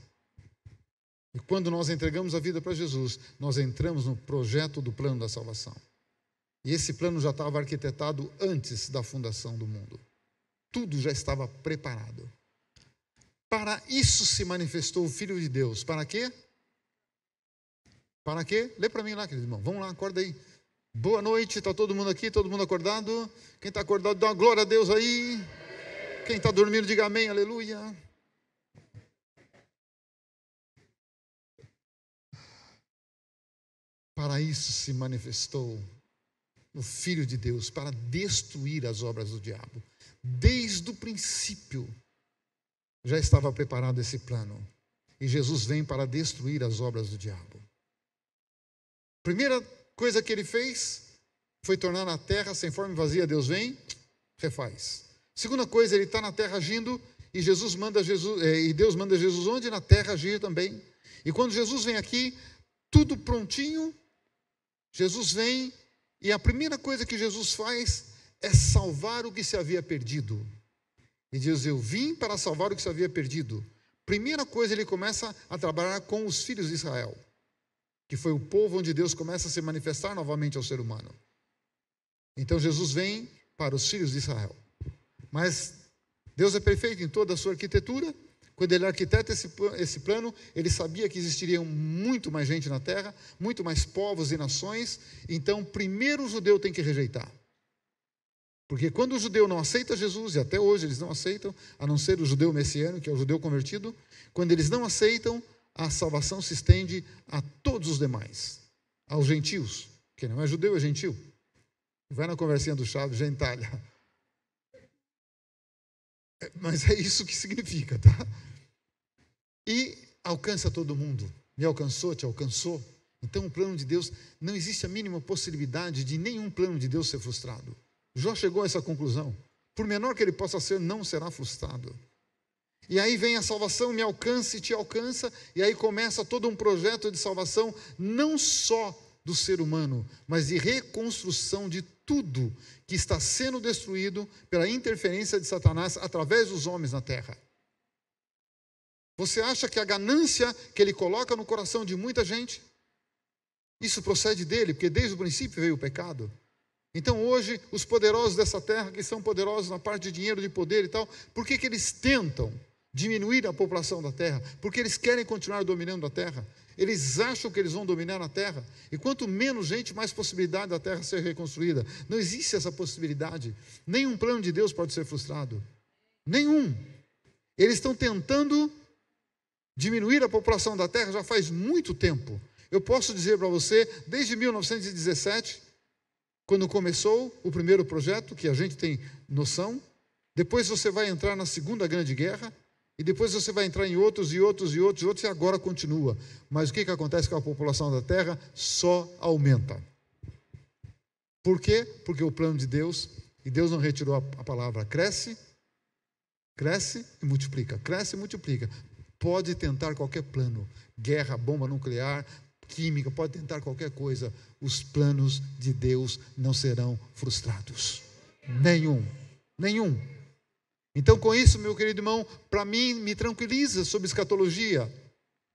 E quando nós entregamos a vida para Jesus, nós entramos no projeto do plano da salvação. E esse plano já estava arquitetado antes da fundação do mundo. Tudo já estava preparado. Para isso se manifestou o Filho de Deus. Para quê? Para quê? Lê para mim lá, querido irmão. Vamos lá, acorda aí. Boa noite, está todo mundo aqui? Todo mundo acordado? Quem está acordado, dá uma glória a Deus aí. Quem está dormindo, diga amém, aleluia. Para isso se manifestou o Filho de Deus, para destruir as obras do diabo. Desde o princípio já estava preparado esse plano. E Jesus vem para destruir as obras do diabo. Primeira coisa que ele fez foi tornar a terra sem forma e vazia. Deus vem, refaz. Segunda coisa, ele está na terra agindo e Deus manda Jesus onde? Na terra agir também. E quando Jesus vem aqui, tudo prontinho, Jesus vem e a primeira coisa que Jesus faz é salvar o que se havia perdido. E diz, eu vim para salvar o que se havia perdido. Primeira coisa, ele começa a trabalhar com os filhos de Israel, que foi o povo onde Deus começa a se manifestar novamente ao ser humano. Então Jesus vem para os filhos de Israel. Mas Deus é perfeito em toda a sua arquitetura. Quando ele arquiteta esse plano, ele sabia que existiriam muito mais gente na terra, muito mais povos e nações. Então, primeiro o judeu tem que rejeitar. Porque quando o judeu não aceita Jesus, e até hoje eles não aceitam, a não ser o judeu messiânico, que é o judeu convertido, quando eles não aceitam, a salvação se estende a todos os demais, aos gentios. Quem não é judeu é gentil. Vai na conversinha do Chaves, gentalha. Mas é isso que significa, tá? E alcança todo mundo. Me alcançou, te alcançou. Então o plano de Deus, não existe a mínima possibilidade de nenhum plano de Deus ser frustrado. Jó chegou a essa conclusão. Por menor que ele possa ser, não será frustrado. E aí vem a salvação, me alcança e te alcança, e aí começa todo um projeto de salvação, não só do ser humano, mas de reconstrução de tudo que está sendo destruído pela interferência de Satanás através dos homens na terra. Você acha que a ganância que ele coloca no coração de muita gente, isso procede dele, porque desde o princípio veio o pecado. Então hoje, os poderosos dessa terra, que são poderosos na parte de dinheiro, de poder e tal, por que eles tentam diminuir a população da terra? Porque eles querem continuar dominando a terra. Eles acham que eles vão dominar a terra. E quanto menos gente, mais possibilidade da terra ser reconstruída. Não existe essa possibilidade. Nenhum plano de Deus pode ser frustrado. Nenhum. Eles estão tentando diminuir a população da Terra já faz muito tempo. Eu posso dizer para você, desde 1917, quando começou o primeiro projeto, que a gente tem noção, depois você vai entrar na Segunda Grande Guerra, e depois você vai entrar em outros, e agora continua. Mas o que acontece com a população da Terra? Só aumenta. Por quê? Porque o plano de Deus, e Deus não retirou a palavra cresce e multiplica. Cresce e multiplica. Pode tentar qualquer plano, guerra, bomba nuclear, química, pode tentar qualquer coisa. Os planos de Deus não serão frustrados. Nenhum. Então, com isso, meu querido irmão, para mim, me tranquiliza sobre escatologia.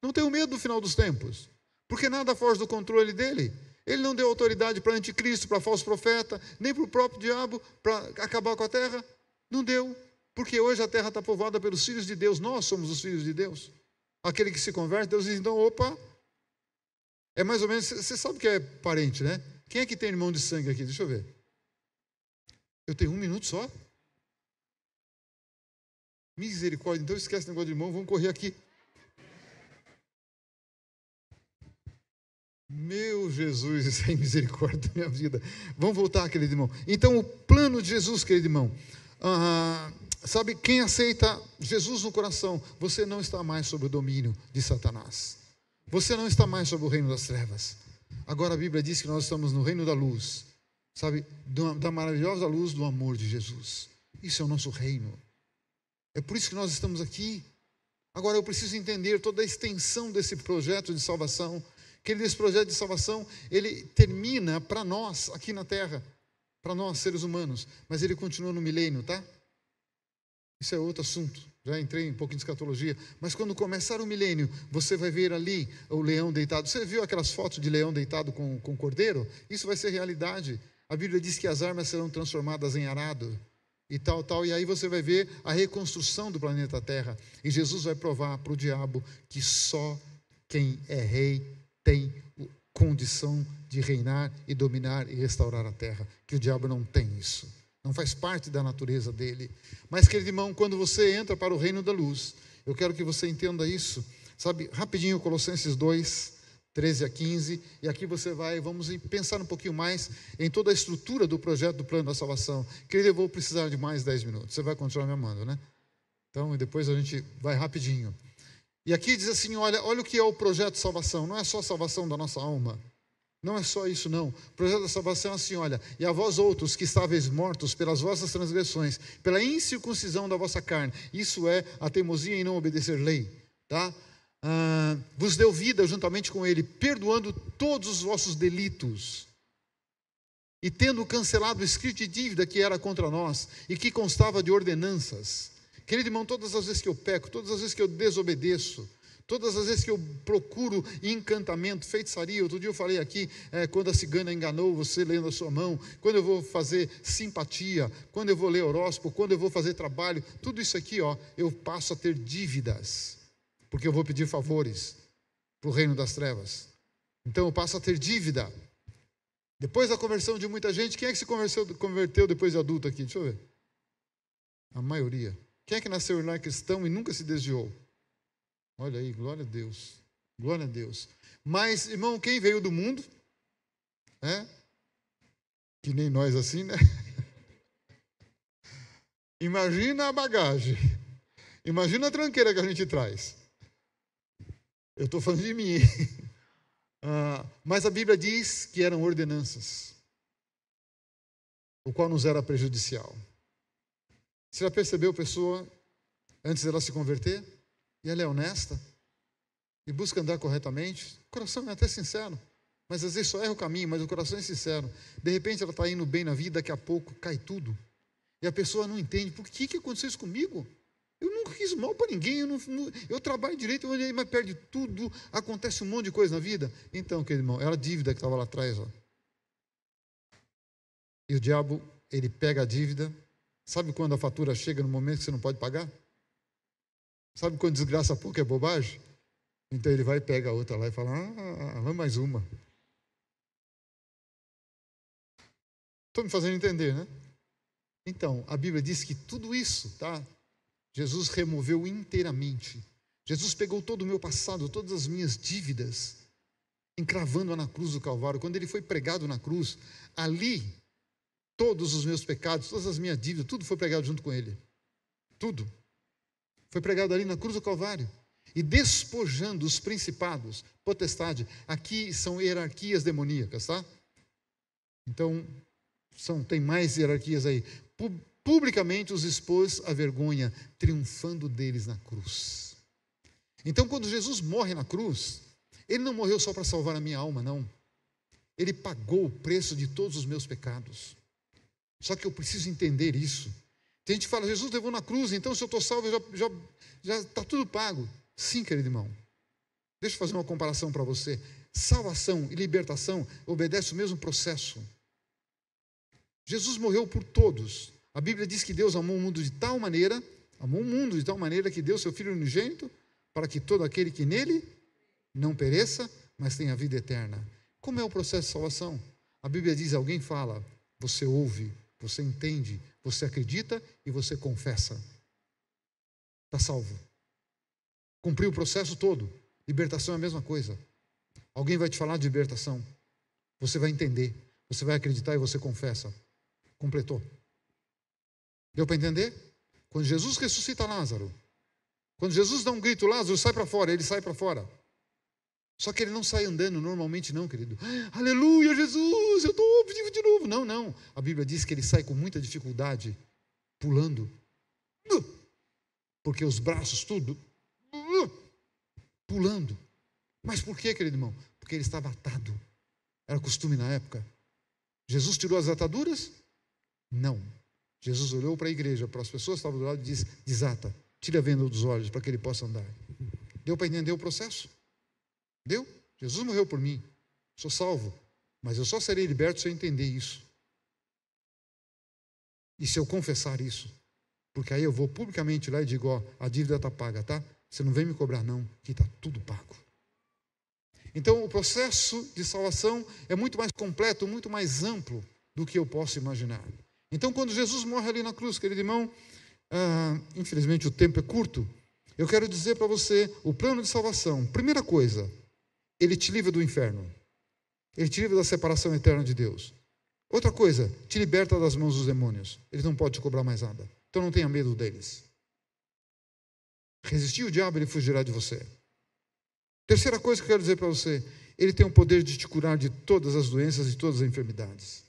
Não tenho medo do final dos tempos, porque nada foge do controle dele. Ele não deu autoridade para anticristo, para falso profeta, nem para o próprio diabo, para acabar com a terra. Não deu, porque hoje a terra está povoada pelos filhos de Deus. Nós somos os filhos de Deus. Aquele que se converte, Deus diz, então, opa, é mais ou menos, você sabe que é parente, né? Quem é que tem irmão de sangue aqui? Deixa eu ver. Eu tenho 1 minuto só? Misericórdia, então esquece o negócio de irmão, vamos correr aqui. Meu Jesus, isso é misericórdia da minha vida. Vamos voltar, querido irmão. Então, o plano de Jesus, querido irmão, sabe, quem aceita Jesus no coração, você não está mais sob o domínio de Satanás. Você não está mais sob o reino das trevas. Agora a Bíblia diz que nós estamos no reino da luz, sabe, da maravilhosa luz do amor de Jesus. Isso é o nosso reino. É por isso que nós estamos aqui. Agora eu preciso entender toda a extensão desse projeto de salvação. Que esse projeto de salvação, ele termina para nós aqui na terra, para nós seres humanos, mas ele continua no milênio, tá? Isso é outro assunto, já entrei um pouquinho de escatologia, mas quando começar o milênio, você vai ver ali o leão deitado. Você viu aquelas fotos de leão deitado com cordeiro? Isso vai ser realidade. A Bíblia diz que as armas serão transformadas em arado, e tal, e aí você vai ver a reconstrução do planeta Terra, e Jesus vai provar para o diabo que só quem é rei tem condição de reinar e dominar e restaurar a terra, que o diabo não tem isso, não faz parte da natureza dele. Mas, querido irmão, quando você entra para o reino da luz, eu quero que você entenda isso, sabe, rapidinho, Colossenses 2, 13 a 15, e aqui vamos pensar um pouquinho mais em toda a estrutura do projeto do plano da salvação. Querido, eu vou precisar de mais 10 minutos, você vai continuar me amando, né? Então, e depois a gente vai rapidinho. E aqui diz assim, olha o que é o projeto de salvação. Não é só a salvação da nossa alma. Não é só isso, não. O projeto da salvação é assim, olha, e a vós outros que estáveis mortos pelas vossas transgressões, pela incircuncisão da vossa carne, isso é a teimosia em não obedecer lei, tá? Vos deu vida juntamente com ele, perdoando todos os vossos delitos, e tendo cancelado o escrito de dívida que era contra nós, e que constava de ordenanças. Querido irmão, todas as vezes que eu peco, todas as vezes que eu desobedeço, todas as vezes que eu procuro encantamento, feitiçaria, outro dia eu falei aqui, quando a cigana enganou você lendo a sua mão, quando eu vou fazer simpatia, quando eu vou ler horóscopo, quando eu vou fazer trabalho, tudo isso aqui, eu passo a ter dívidas, porque eu vou pedir favores para o reino das trevas. Então eu passo a ter dívida. Depois da conversão de muita gente, quem é que se converteu depois de adulto aqui? Deixa eu ver. A maioria. Quem é que nasceu lá cristão e nunca se desviou? Olha aí, glória a Deus. Glória a Deus. Mas, irmão, quem veio do mundo? Que nem nós assim, né? Imagina a bagagem. Imagina a tranqueira que a gente traz. Eu estou falando de mim. Mas a Bíblia diz que eram ordenanças, o qual nos era prejudicial. Você já percebeu, pessoa, antes dela se converter, e ela é honesta, e busca andar corretamente, o coração é até sincero, mas às vezes só erra o caminho, mas o coração é sincero. De repente ela está indo bem na vida, daqui a pouco cai tudo, e a pessoa não entende, por que aconteceu isso comigo? Eu nunca quis mal para ninguém, eu trabalho direito, mas perde tudo, acontece um monte de coisa na vida. Então, querido irmão, era a dívida que estava lá atrás. E o diabo, ele pega a dívida. Sabe quando a fatura chega no momento que você não pode pagar? Sabe quando desgraça pouco é bobagem? Então ele vai e pega a outra lá e fala, vamos mais uma. Estou me fazendo entender, né? Então, a Bíblia diz que tudo isso, tá? Jesus removeu inteiramente. Jesus pegou todo o meu passado, todas as minhas dívidas, encravando-a na cruz do Calvário. Quando ele foi pregado na cruz, ali, todos os meus pecados, todas as minhas dívidas, tudo foi pregado junto com ele. Tudo. Foi pregado ali na cruz do Calvário. E despojando os principados, potestade, aqui são hierarquias demoníacas, tá? Então, tem mais hierarquias aí. Publicamente os expôs à vergonha, triunfando deles na cruz. Então, quando Jesus morre na cruz, ele não morreu só para salvar a minha alma, não. Ele pagou o preço de todos os meus pecados. Só que eu preciso entender isso. Tem gente que fala, Jesus levou na cruz, então se eu estou salvo, já está tudo pago. Sim, querido irmão. Deixa eu fazer uma comparação para você. Salvação e libertação obedecem o mesmo processo. Jesus morreu por todos. A Bíblia diz que Deus amou o mundo de tal maneira, que deu seu Filho unigênito, para que todo aquele que nele não pereça, mas tenha vida eterna. Como é o processo de salvação? A Bíblia diz, alguém fala, você ouve, você entende, você acredita e você confessa. Está salvo. Cumpriu o processo todo. Libertação é a mesma coisa. Alguém vai te falar de libertação. Você vai entender, você vai acreditar e você confessa. Completou. Deu para entender? Quando Jesus ressuscita Lázaro, quando Jesus dá um grito, Lázaro, sai para fora, ele sai para fora. Só que ele não sai andando normalmente não, querido. Aleluia, Jesus, eu estou vivo de novo. Não, não. A Bíblia diz que ele sai com muita dificuldade, pulando. Porque os braços, tudo, pulando. Mas por quê, querido irmão? Porque ele estava atado. Era costume na época. Jesus tirou as ataduras? Não. Jesus olhou para a igreja, para as pessoas que estavam do lado e disse, desata, tira a venda dos olhos para que ele possa andar. Deu para entender o processo? Deu? Jesus morreu por mim. Sou salvo. Mas eu só serei liberto se eu entender isso. E se eu confessar isso. Porque aí eu vou publicamente lá e digo, ó, a dívida está paga, tá? Você não vem me cobrar não, que está tudo pago. Então o processo de salvação é muito mais completo, muito mais amplo do que eu posso imaginar. Então quando Jesus morre ali na cruz, querido irmão, infelizmente o tempo é curto, eu quero dizer para você, o plano de salvação, primeira coisa, ele te livra do inferno. Ele te livra da separação eterna de Deus. Outra coisa, te liberta das mãos dos demônios. Eles não podem te cobrar mais nada. Então não tenha medo deles. Resistir o diabo, ele fugirá de você. Terceira coisa que eu quero dizer para você, ele tem o poder de te curar de todas as doenças e todas as enfermidades.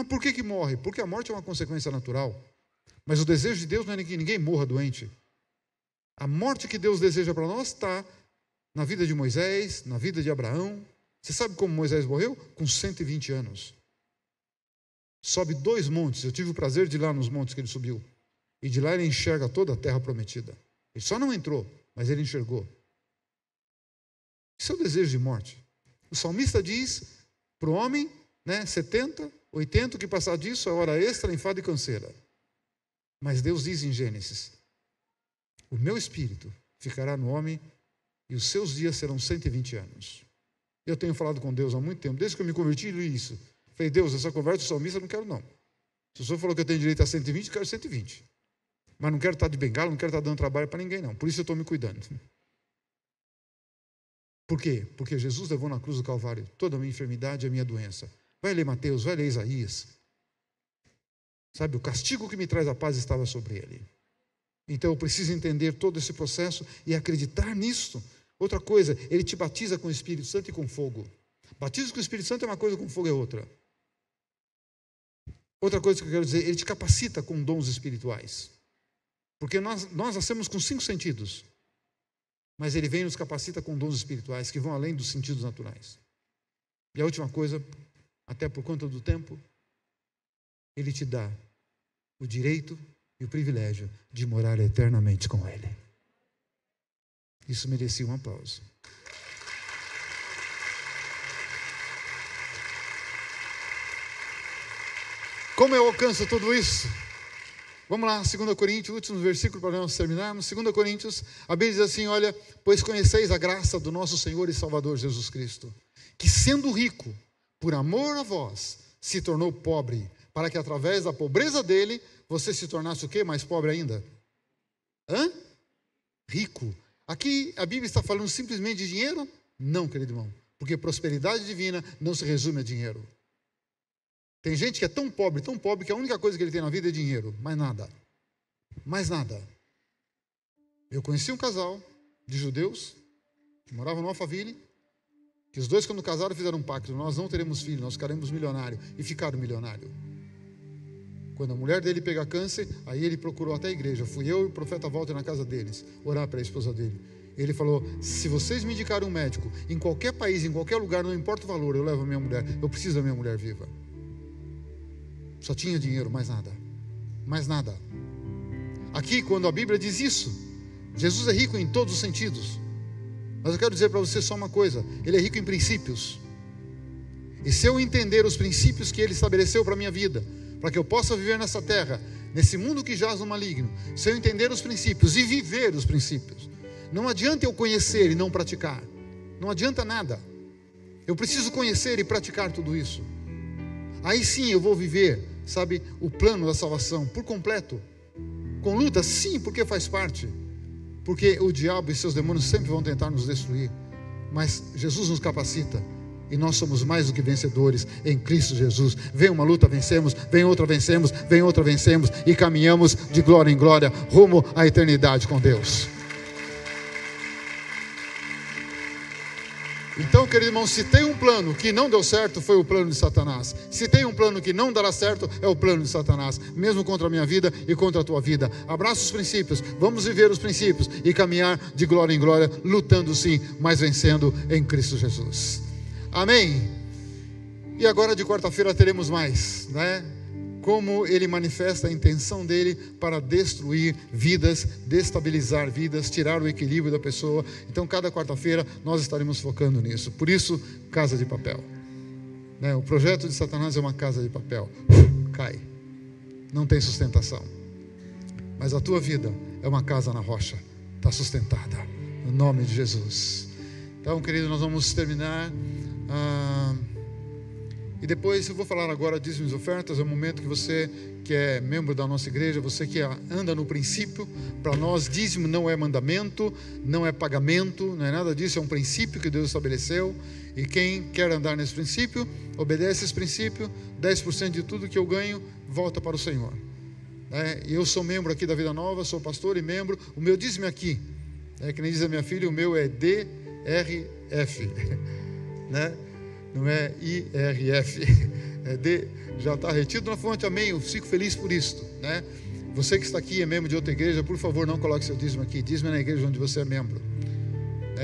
Por que morre? Porque a morte é uma consequência natural. Mas o desejo de Deus não é que ninguém morra doente. A morte que Deus deseja para nós está na vida de Moisés, na vida de Abraão. Você sabe como Moisés morreu? Com 120 anos. Sobe 2 montes. Eu tive o prazer de ir lá nos montes que ele subiu. E de lá ele enxerga toda a terra prometida. Ele só não entrou, mas ele enxergou. Isso é o desejo de morte. O salmista diz para o homem, 70, 80, o que passar disso é hora extra, enfado e canseira. Mas Deus diz em Gênesis, o meu espírito ficará no homem e os seus dias serão 120 anos. Eu tenho falado com Deus há muito tempo, desde que eu me converti, li isso. Falei, Deus, essa conversa do salmista eu não quero não. Se o senhor falou que eu tenho direito a 120, eu quero 120. Mas não quero estar de bengala, não quero estar dando trabalho para ninguém não. Por isso eu estou me cuidando. Por quê? Porque Jesus levou na cruz do Calvário toda a minha enfermidade e a minha doença. Vai ler Mateus, vai ler Isaías. Sabe, o castigo que me traz a paz estava sobre ele. Então eu preciso entender todo esse processo e acreditar nisso. Outra coisa, ele te batiza com o Espírito Santo e com fogo. Batismo com o Espírito Santo é uma coisa, com fogo é outra. Outra coisa que eu quero dizer, ele te capacita com dons espirituais. Porque nós nascemos com 5 sentidos. Mas ele vem e nos capacita com dons espirituais que vão além dos sentidos naturais. E a última coisa, até por conta do tempo, ele te dá o direito e o privilégio de morar eternamente com ele. Isso merecia um aplauso. Como eu alcanço tudo isso? Vamos lá, 2 Coríntios, último versículo para nós terminarmos. 2 Coríntios, a Bíblia diz assim, olha, pois conheceis a graça do nosso Senhor e Salvador Jesus Cristo, que sendo rico, por amor a vós, se tornou pobre, para que através da pobreza dele, você se tornasse o quê? Mais pobre ainda? Rico. Aqui a Bíblia está falando simplesmente de dinheiro? Não, querido irmão. Porque prosperidade divina não se resume a dinheiro. Tem gente que é tão pobre que a única coisa que ele tem na vida é dinheiro. Mais nada. Mais nada. Eu conheci um casal de judeus que moravam no Alphaville, que os dois, quando casaram, fizeram um pacto: nós não teremos filho, nós ficaremos milionários. E ficaram milionários. Quando a mulher dele pega câncer, aí ele procurou até a igreja. Fui eu e o profeta Walter na casa deles, orar para a esposa dele. Ele falou: se vocês me indicarem um médico, em qualquer país, em qualquer lugar, não importa o valor, eu levo a minha mulher. Eu preciso da minha mulher viva. Só tinha dinheiro, mais nada. Mais nada. Aqui, quando a Bíblia diz isso, Jesus é rico em todos os sentidos. Mas eu quero dizer para você só uma coisa: Ele é rico em princípios. E se eu entender os princípios que Ele estabeleceu para a minha vida, para que eu possa viver nessa terra, nesse mundo que jaz no maligno, se eu entender os princípios e viver os princípios, não adianta eu conhecer e não praticar. Não adianta nada. Eu preciso conhecer e praticar tudo isso. Aí sim eu vou viver, sabe, o plano da salvação por completo. Com luta, sim, porque faz parte. Porque o diabo e seus demônios sempre vão tentar nos destruir. Mas Jesus nos capacita. E nós somos mais do que vencedores em Cristo Jesus. Vem uma luta, vencemos. Vem outra, vencemos. Vem outra, vencemos. E caminhamos de glória em glória rumo à eternidade com Deus. Então, querido irmão, se tem um plano que não deu certo, foi o plano de Satanás. Se tem um plano que não dará certo, é o plano de Satanás, mesmo contra a minha vida e contra a tua vida. Abraça os princípios, vamos viver os princípios e caminhar de glória em glória, lutando sim, mas vencendo em Cristo Jesus. Amém? E agora de quarta-feira teremos mais, né? Como ele manifesta a intenção dele para destruir vidas, destabilizar vidas, tirar o equilíbrio da pessoa. Então cada quarta-feira nós estaremos focando nisso. Por isso, casa de papel, né? O projeto de Satanás é uma casa de papel. Cai, não tem sustentação. Mas a tua vida é uma casa na rocha, está sustentada, no nome de Jesus. Então, querido, nós vamos terminar. E depois eu vou falar agora dízimos e ofertas. É o momento que você que é membro da nossa igreja, você que anda no princípio. Para nós dízimo não é mandamento, não é pagamento, não é nada disso, é um princípio que Deus estabeleceu. E quem quer andar nesse princípio, obedece esse princípio. 10% de tudo que eu ganho volta para o Senhor. E eu sou membro aqui da Vida Nova, sou pastor e membro. O meu dízimo é aqui, que nem diz a minha filha, o meu é DRF, né? Não é IRF, é D, já está retido na fonte, amém, eu fico feliz por isso, né? Você que está aqui é membro de outra igreja, por favor, não coloque seu dízimo aqui, dízimo é na igreja onde você é membro,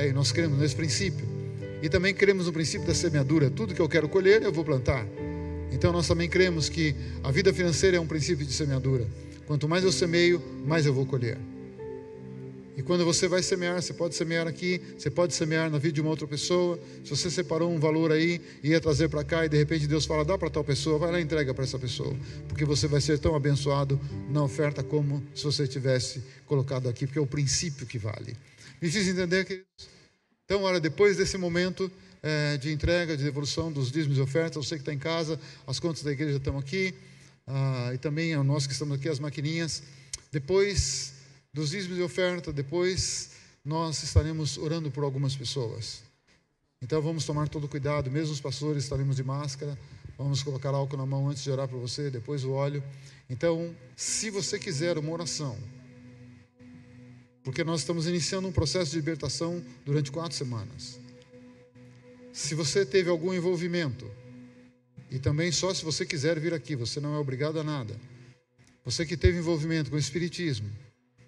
e nós cremos nesse princípio, e também cremos no princípio da semeadura. Tudo que eu quero colher, eu vou plantar. Então nós também cremos que a vida financeira é um princípio de semeadura. Quanto mais eu semeio, mais eu vou colher. E quando você vai semear, você pode semear aqui, você pode semear na vida de uma outra pessoa. Se você separou um valor aí e ia trazer para cá, e de repente Deus fala, dá para tal pessoa, vai lá e entrega para essa pessoa, porque você vai ser tão abençoado na oferta como se você tivesse colocado aqui, porque é o princípio que vale. Me fiz entender, queridos? Então, olha, depois desse momento de entrega, de devolução dos dízimos e ofertas, você que está em casa, as contas da igreja estão aqui, e também nós que estamos aqui, as maquininhas. Depois dos dízimos e oferta, depois nós estaremos orando por algumas pessoas. Então vamos tomar todo cuidado, mesmo os pastores estaremos de máscara, vamos colocar álcool na mão antes de orar para você, depois o óleo. Então, se você quiser uma oração, porque nós estamos iniciando um processo de libertação durante 4 semanas. Se você teve algum envolvimento, e também só se você quiser vir aqui, você não é obrigado a nada. Você que teve envolvimento com o espiritismo,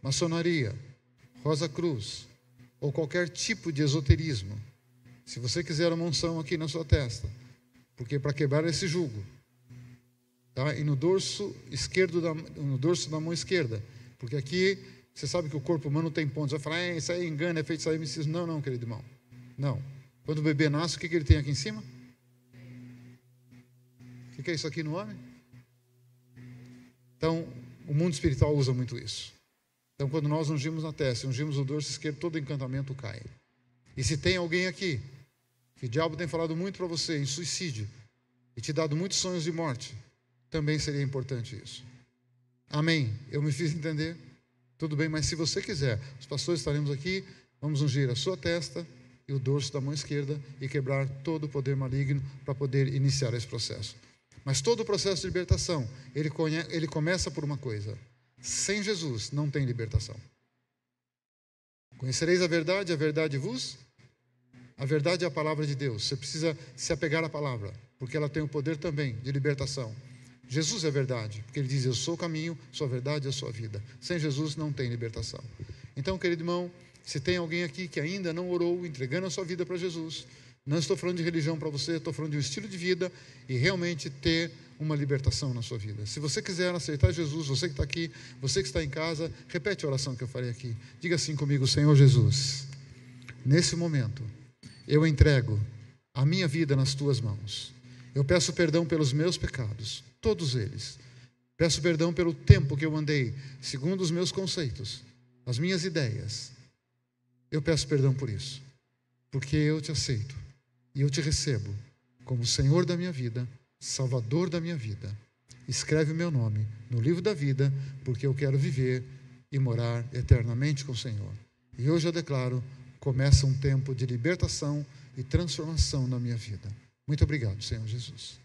maçonaria, Rosa Cruz, ou qualquer tipo de esoterismo, se você quiser uma unção aqui na sua testa, porque para quebrar esse jugo, tá? E no dorso esquerdo, no dorso da mão esquerda, porque aqui, você sabe que o corpo humano tem pontos, vai falar, isso aí é engano, é feito isso aí, misticismo. Não, não, querido irmão, não. Quando o bebê nasce, o que ele tem aqui em cima? O que é isso aqui no homem? Então, o mundo espiritual usa muito isso. Então, quando nós ungimos na testa, ungimos o dorso esquerdo, todo encantamento cai. E se tem alguém aqui, que o diabo tem falado muito para você em suicídio, e te dado muitos sonhos de morte, também seria importante isso. Amém? Eu me fiz entender? Tudo bem, mas se você quiser, os pastores estaremos aqui, Vamos ungir a sua testa e o dorso da mão esquerda e quebrar todo o poder maligno para poder iniciar esse processo. Mas todo o processo de libertação, ele começa por uma coisa: sem Jesus não tem libertação. Conhecereis a verdade vos... A verdade é a palavra de Deus. Você precisa se apegar à palavra, porque ela tem o poder também de libertação. Jesus é a verdade, porque ele diz: eu sou o caminho, sou a verdade e a sua vida. Sem Jesus não tem libertação. Então, querido irmão, se tem alguém aqui que ainda não orou, entregando a sua vida para Jesus, não estou falando de religião para você, estou falando de um estilo de vida e realmente ter uma libertação na sua vida. Se você quiser aceitar Jesus, você que está aqui, você que está em casa, repete a oração que eu farei aqui. Diga assim comigo: Senhor Jesus, nesse momento, eu entrego a minha vida nas tuas mãos. Eu peço perdão pelos meus pecados, todos eles. Peço perdão pelo tempo que eu andei segundo os meus conceitos, as minhas ideias. Eu peço perdão por isso, porque eu te aceito e eu te recebo como Senhor da minha vida, Salvador da minha vida. Escreve o meu nome no livro da vida, porque eu quero viver e morar eternamente com o Senhor. E hoje eu declaro: começa um tempo de libertação e transformação na minha vida. Muito obrigado, Senhor Jesus.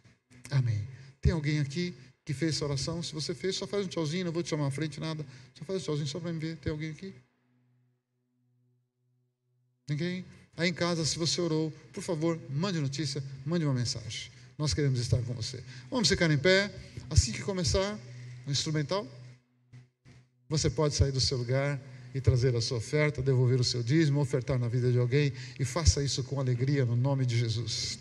Amém. Tem alguém aqui que fez essa oração? Se você fez, só faz um tchauzinho, não vou te chamar à frente, nada. Só faz um tchauzinho, só para me ver. Tem alguém aqui? Ninguém? Aí em casa, se você orou, por favor, mande notícia, mande uma mensagem. Nós queremos estar com você. Vamos ficar em pé. Assim que começar o instrumental, você pode sair do seu lugar e trazer a sua oferta, devolver o seu dízimo, ofertar na vida de alguém, e faça isso com alegria no nome de Jesus.